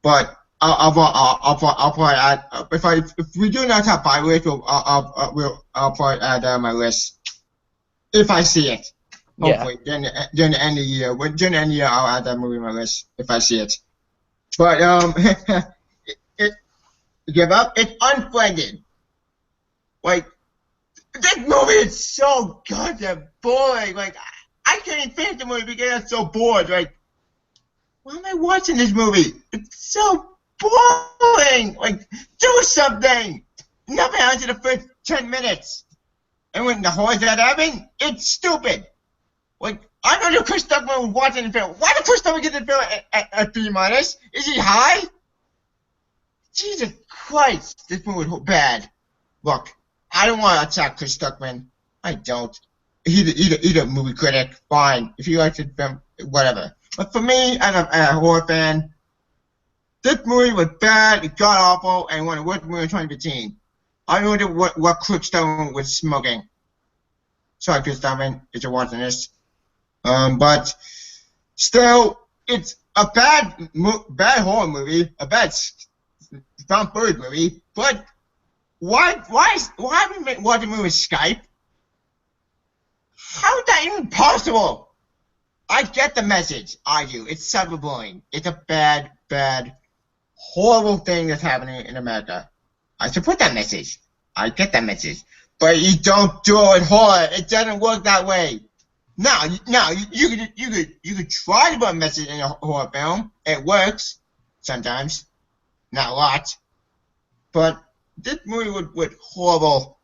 But I'll probably add if we do not top 5 list, I'll probably add that on my list if I see it. Hopefully, during the end of the year. During the end of the year, I'll add that movie on my list if I see it. But give up. It's unfriended. Like this movie is so goddamn boring. Like I can't even finish the movie because I'm so bored. Like why am I watching this movie? It's so boring. Like do something. Nothing happens in the first 10 minutes. And when the horror that happen, it's stupid. Like, I know that Chris Tucker was watching the film. Why did Chris Tucker get the film at B-? Is he high? Jesus Christ, this movie was bad. Look, I don't want to attack Chris Tuckman. I don't. He's a movie critic. Fine. If you like the film, whatever. But for me, I'm a horror fan. This movie was bad, it got awful, and one of the worst movies of 2015. I wonder what Chris Tuckman was smoking. Sorry, Chris Tuckman, if you're watching this. But still, it's a bad horror movie, a bad found footage movie. But why haven't we watched a movie with Skype? How is that even possible? I get the message. I do. It's cyberbullying. It's a bad, horrible thing that's happening in America. I support that message. I get that message. But you don't do it with horror. It doesn't work that way. Now, you could try to put a message in a horror film. It works sometimes, not a lot. But this movie with horrible.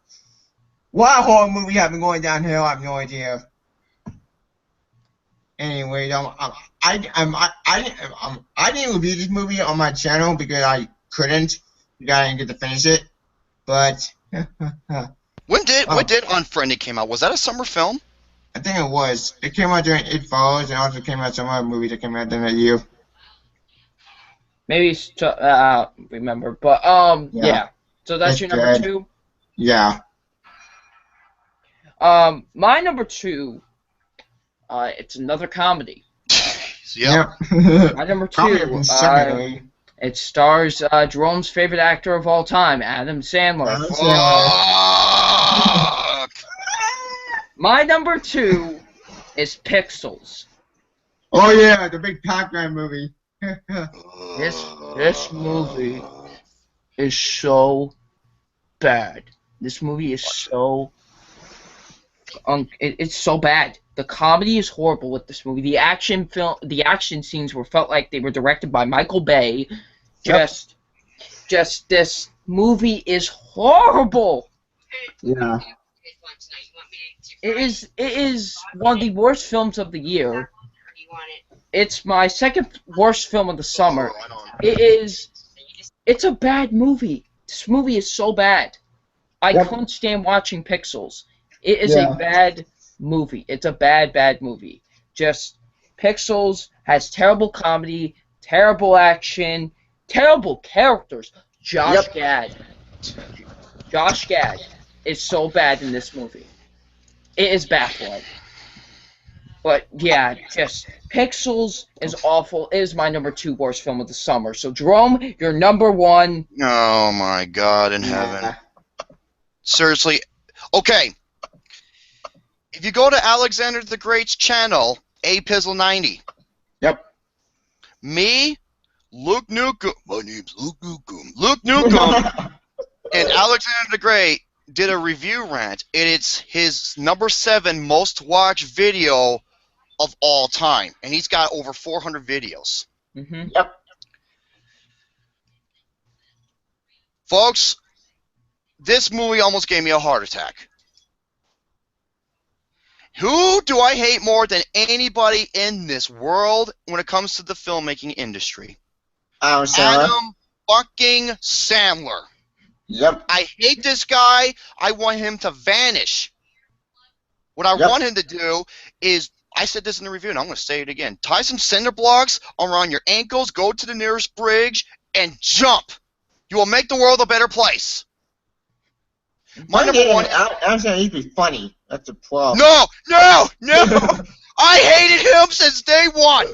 Why horror movie have been going downhill? I have no idea. Anyway, I didn't review this movie on my channel because I couldn't. I didn't get to finish it. But when did Unfriended came out? Was that a summer film? I think it was. It came out during It Follows, and also came out some other movie that came out during that year. Maybe remember, but yeah. So that's your number 2. Yeah. My number 2. It's another comedy. Yep. My number 2. It stars Jerome's favorite actor of all time, Adam Sandler. My number 2 is Pixels. Oh yeah, the big Pac-Man movie. This movie is so bad. This movie is so it's so bad. The comedy is horrible with this movie. The action scenes felt like they were directed by Michael Bay. Just this movie is horrible. Yeah. It is one of the worst films of the year. It's my second worst film of the summer. It's a bad movie. This movie is so bad. I couldn't stand watching Pixels. It is a bad movie. It's a bad movie. Just Pixels has terrible comedy, terrible action, terrible characters. Josh Gad is so bad in this movie. It is baffling. But yeah, just Pixels is awful. It is my number 2 worst film of the summer. So Jerome, you're number 1. Oh my God in heaven. Seriously. Okay. If you go to Alexander the Great's channel, APizzle90. Yep. Me, Luke Nukem. My name's Luke Nukem. Luke Nukem and Alexander the Great did a review rant, and it's his number 7 most watched video of all time, and he's got over 400 videos. Mm-hmm. Yep. Folks, this movie almost gave me a heart attack. Who do I hate more than anybody in this world when it comes to the filmmaking industry? Adam fucking Sandler. Yep. I hate this guy. I want him to vanish. What I want him to do is, I said this in the review, and I'm going to say it again. Tie some cinder blocks around your ankles, go to the nearest bridge, and jump. You will make the world a better place. My number 1. I'm saying he'd be funny. That's a problem. No! I hated him since day 1.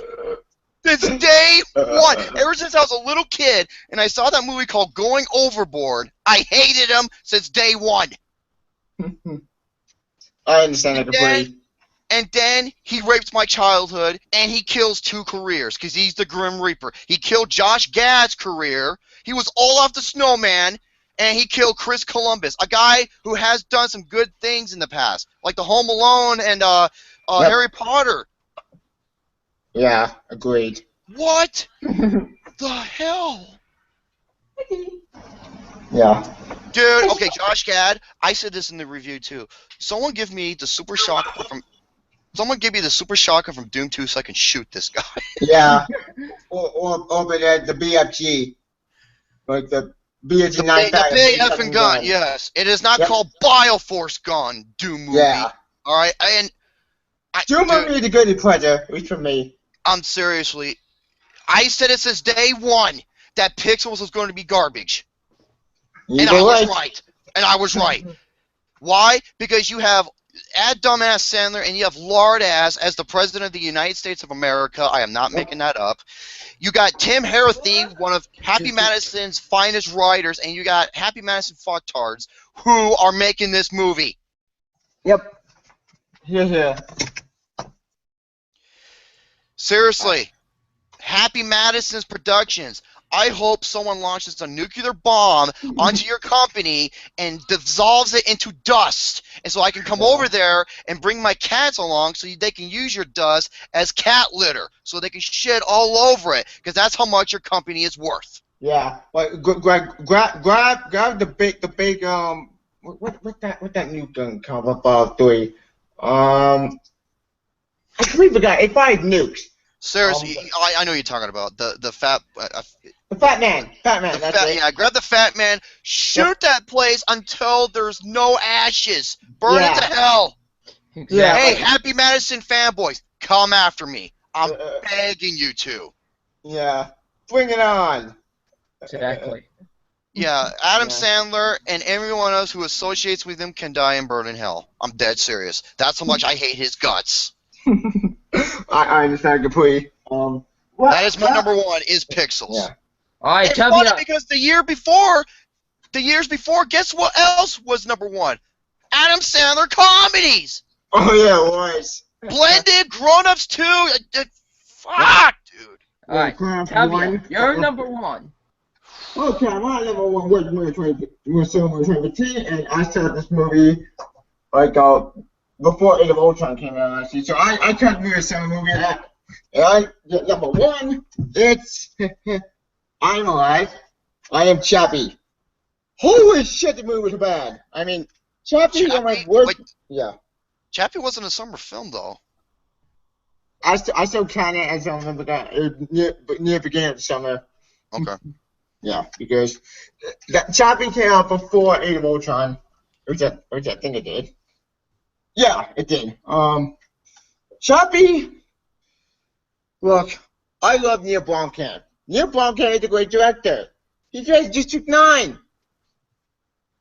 It's day one. Ever since I was a little kid and I saw that movie called Going Overboard, I hated him since day one. I understand that completely. And then he rapes my childhood, and he kills 2 careers, because he's the Grim Reaper. He killed Josh Gad's career. He was Olaf the Snowman, and he killed Chris Columbus, a guy who has done some good things in the past, like the Home Alone and Harry Potter. Yeah, agreed. What the hell? Yeah. Dude, okay, Josh Gad, I said this in the review, too. Someone give me the Super Shocker from... Someone give me the Super Shocker from Doom 2 so I can shoot this guy. Yeah. Or the BFG. Like the BFG The 9000. big effing gun, yes. It is not called Bioforce Gun, Doom movie. Yeah. Alright, and... Doom movie is a good pleasure, at least for me. Seriously, I said it since day one that Pixels was going to be garbage. And I was right. And I was right. Why? Because you have dumbass Sandler and you have lard ass as the president of the United States of America. I am not making that up. You got Tim Harathy, one of Happy Madison's finest writers, and you got Happy Madison fucktards who are making this movie. Yep. Yeah. Seriously, Happy Madison's Productions. I hope someone launches a nuclear bomb onto your company and dissolves it into dust, and so I can come over there and bring my cats along so they can use your dust as cat litter, so they can shit all over it, because that's how much your company is worth. Yeah, like grab the big what that new gun called about 3. I completely forgot. It fired nukes. Seriously, I know what you're talking about the fat. The Fat Man. That's it. Yeah, grab the Fat Man. Shoot that place until there's no ashes. Burn it to hell. Exactly. Hey, Happy Madison fanboys, come after me. I'm begging you to. Yeah, bring it on. Exactly. Yeah, Adam Sandler and everyone else who associates with him can die and burn in hell. I'm dead serious. That's how much I hate his guts. I understand completely. That is my number 1, is Pixels. Yeah. All right, It's tell me. funny because the years before, guess what else was number 1? Adam Sandler comedies. Oh yeah, it was. Blended, Grown Ups 2. Fuck, dude. All right, tell me. You're number 1. Okay, my number 1 was 2015, and I saw this movie like before Age of Ultron came out last year. So I tried to do a summer movie that. And number 1, it's I'm Alive. I Am Chappie. Holy shit, the movie was bad. I mean, Chappie is my worst. Yeah. Chappie wasn't a summer film though. I still count it as near the beginning of the summer. Okay. Yeah, because Chappie came out before Age of Ultron, which I think it did. Yeah, it did. Chappie. Look, I love Neil Blomkamp. Neil Blomkamp is a great director. He directed District 9.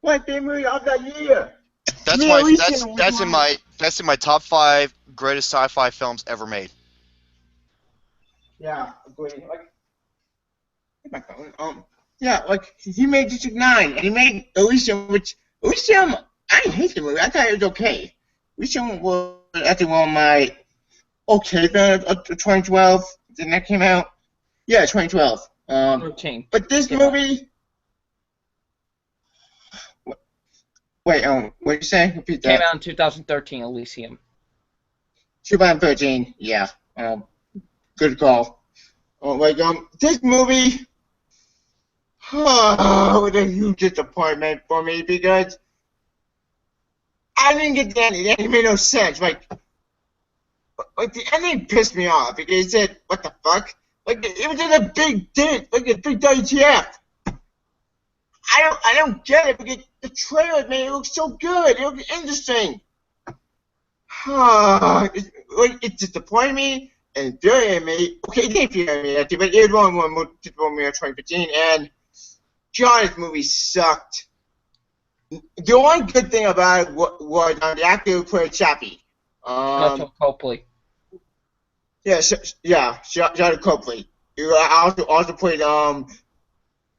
My favorite movie of that year. That's in my top 5 greatest sci-fi films ever made. Yeah, agree. Yeah, like he made District 9, and he made Elysium, which Elysium, I hate the movie. I thought it was okay. Elysium was actually one of my okay film of 2012. Then that came out. Yeah, 2012. 13. But this movie. Wait, what did you say? Repeat that. Came out in 2013, Elysium. 2013, yeah. Good call. This movie was a huge disappointment for me because I didn't get the ending. It made no sense. Like the ending pissed me off because it said, "What the fuck?" Like it was just a big dick, like a big WTF. I don't get it because the trailer made it look so good. It looked interesting. It disappointed me and infuriated me. Okay, it didn't infuriate me actually, but it was one more disappointed me in 2015. And God, this movie sucked. The only good thing about it was the actor who played Chappie. Copley. Yeah, Shot Copley. You also played from,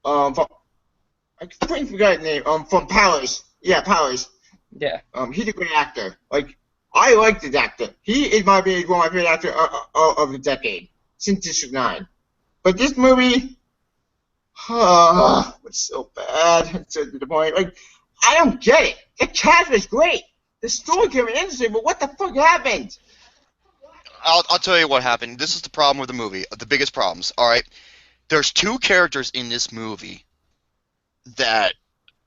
I completely forgot his name. From Powers. Yeah, Powers. Yeah. He's a great actor. Like, I like this actor. He is one of my favorite actors of the decade since District 9. But this movie, was so bad. It's so to the point. Like, I don't get it. The cast was great. The story came interesting, but what the fuck happened? I'll tell you what happened. This is the problem with the movie. The biggest problems. All right. There's two characters in this movie that.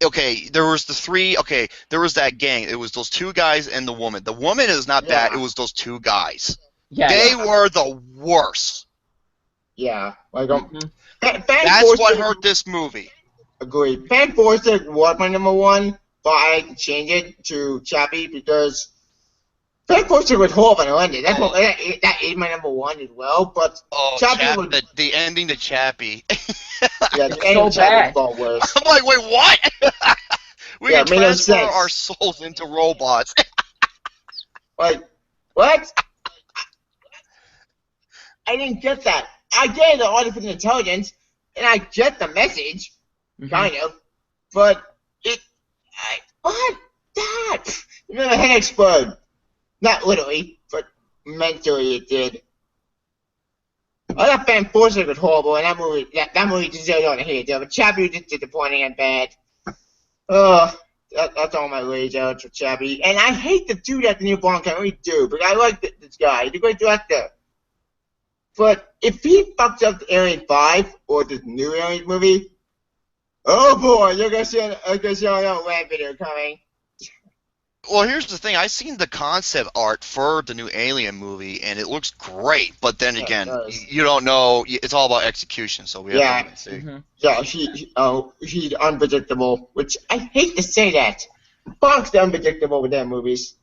Okay, there was the three. Okay, there was that gang. It was those two guys and the woman. The woman is not bad. It was those two guys. Yeah. They were the worst. Yeah, like That's what hurt this movie. Agreed. Fan Forster was my number one, but I changed it to Chappie because Fan Forster was horrible in London. That is my number one as well. But Chappie was the ending to Chappie. Yeah, the ending to Chappie was worse. I'm like, wait, what? We can transfer our souls into robots. Like, what? I didn't get that. I get the artificial intelligence, and I get the message, kind of, but what? That? You know, my head exploded. Not literally, but mentally it did. I thought Fan Forster was horrible, and that movie deserved all the hate, but Chappie was just disappointing and bad. That's all my rage out for Chappie. And I hate to do that to Neil Blomkamp, I really do, but I like this guy. He's a great director. But if he fucks up Alien 5 or this new Alien movie, oh boy, you're gonna see another rant video coming. Well, here's the thing. I've seen the concept art for the new Alien movie, and it looks great. But then again, you don't know. It's all about execution, so we have to see. Yeah, he's unpredictable, which I hate to say that. Fox is unpredictable with their movies.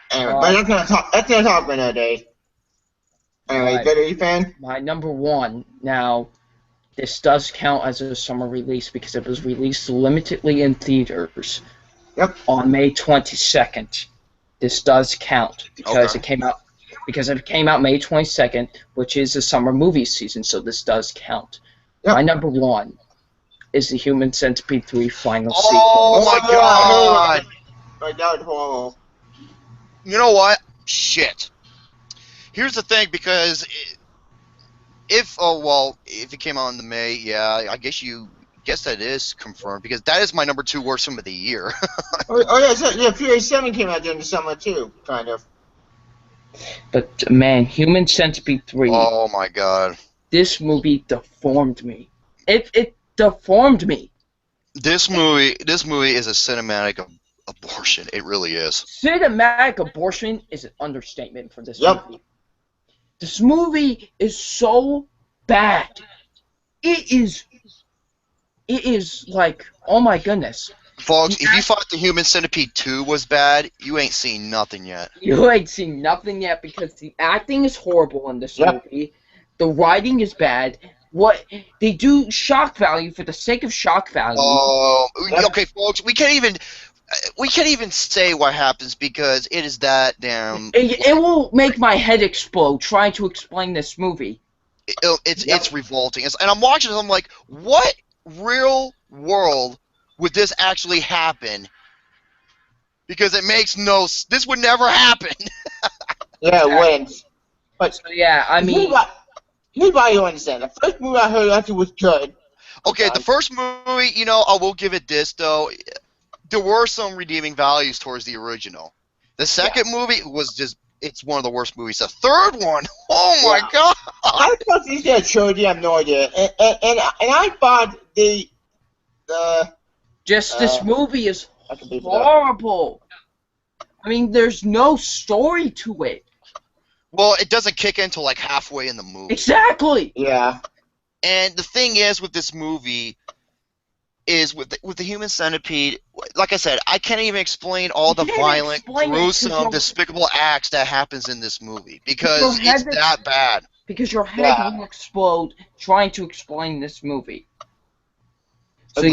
Anyway, but that's not talk about another day. Anyway, good are you fan? My number one. Now, this does count as a summer release because it was released limitedly in theaters. Yep. On May 22nd. This does count because it came out May 22nd, which is the summer movie season, so this does count. Yep. My number one is the Human Centipede 3 final sequence. Oh my god! That was horrible. You know what? Shit. Here's the thing, because if it came out in May, yeah, I guess that is confirmed, because that is my number 2 worst film of the year. Fury 7 came out during the summer too, kind of. But man, Human Centipede 3. Oh my god. This movie deformed me. It deformed me. This movie is a cinematic abortion. It really is. Cinematic abortion is an understatement for this movie. This movie is so bad. It is like, oh my goodness. Folks, if you thought the Human Centipede 2 was bad, you ain't seen nothing yet. You ain't seen nothing yet because the acting is horrible in this movie. The writing is bad. What they do shock value for the sake of shock value. Oh, okay, folks. We can't even say what happens because it is that damn. It will make my head explode trying to explain this movie. It's revolting. And I'm watching it. I'm like, what real world would this actually happen? Because it makes no. This would never happen. Yeah, it wouldn't. But so, yeah, I mean. Here's why you understand. The first movie I heard actually was good. Okay, the first movie, I will give it this though. There were some redeeming values towards the original. The second movie was just—it's one of the worst movies. The third one, oh my god! I thought these guys trilogy. I have no idea, and I thought this movie is horrible. I mean, there's no story to it. Well, it doesn't kick in until like halfway in the movie. Exactly. Yeah. And the thing is with this movie is with the Human Centipede. Like I said, I can't even explain all the violent, gruesome, despicable acts that happens in this movie because it's that bad. Because your head will explode trying to explain this movie. So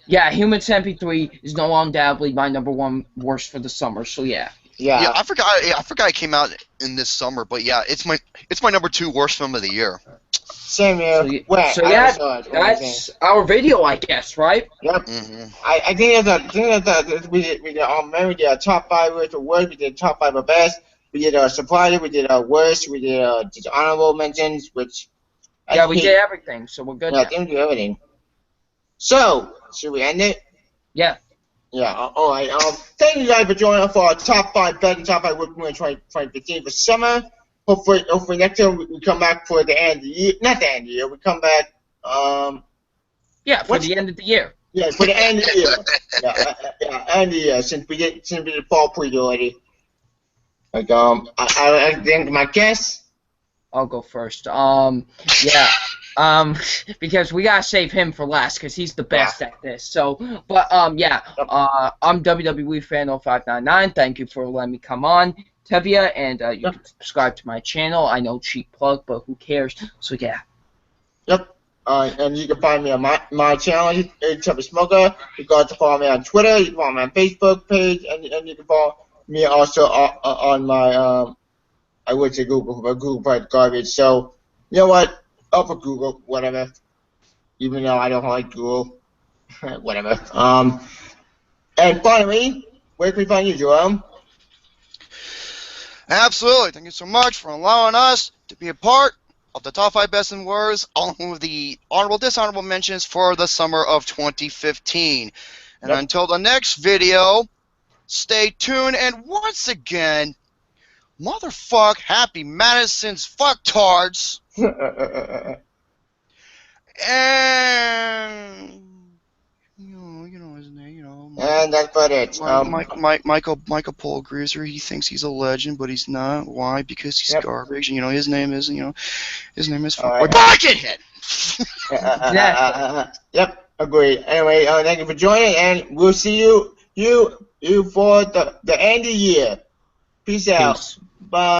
yeah, Human Centipede 3 is no undoubtedly my number 1 worst for the summer. So yeah. Yeah, I forgot. I forgot it came out in this summer, but yeah, it's my number 2 worst film of the year. Same here. So yeah, that's our video, I guess, right? Yep. Mm-hmm. I think we did top 5 worst of worst. We did top 5 of best. We did surprise. We did worst. We did just honorable mentions, which Yeah, we did everything, so we're good. Yeah, I now. think we did everything. So should we end it? Yeah. Yeah. All right. Thank you guys for joining us for our top 5 best and top 5 worst movies 2015 for summer. Hopefully next year we come back for the end of the year. Not the end of the year. We come back. Yeah, for the end of the year. Yeah, for the end of the year. Yeah, end of the year since we did fall preview already. Like I think my guess. I'll go first. Because we gotta save him for last, because he's the best at this. So, but I'm WWE Fan 0599. Thank you for letting me come on, Tevia, and you can subscribe to my channel. I know, cheap plug, but who cares? So yeah. Yep. And you can find me on my channel, Tevia Smoker. You can also follow me on Twitter. You can follow me on Facebook page, and you can follow me also on my I would say Google, but Google probably garbage. So you know what? Up for Google, whatever. Even though I don't like Google, whatever. And finally, where can we find you, Jerome? Absolutely. Thank you so much for allowing us to be a part of the top 5 best and worst, along with the honorable, dishonorable mentions for the summer of 2015. And until the next video, stay tuned. And once again, motherfuck Happy Madison's fucktards. And you know his name, and that's about it. Michael Paul Greaser, he thinks he's a legend, but he's not. Why? Because he's garbage. And his name is fuckboy Buckethead. Yep, agree. Anyway, thank you for joining, and we'll see you for the end of the year. Peace out. Bye.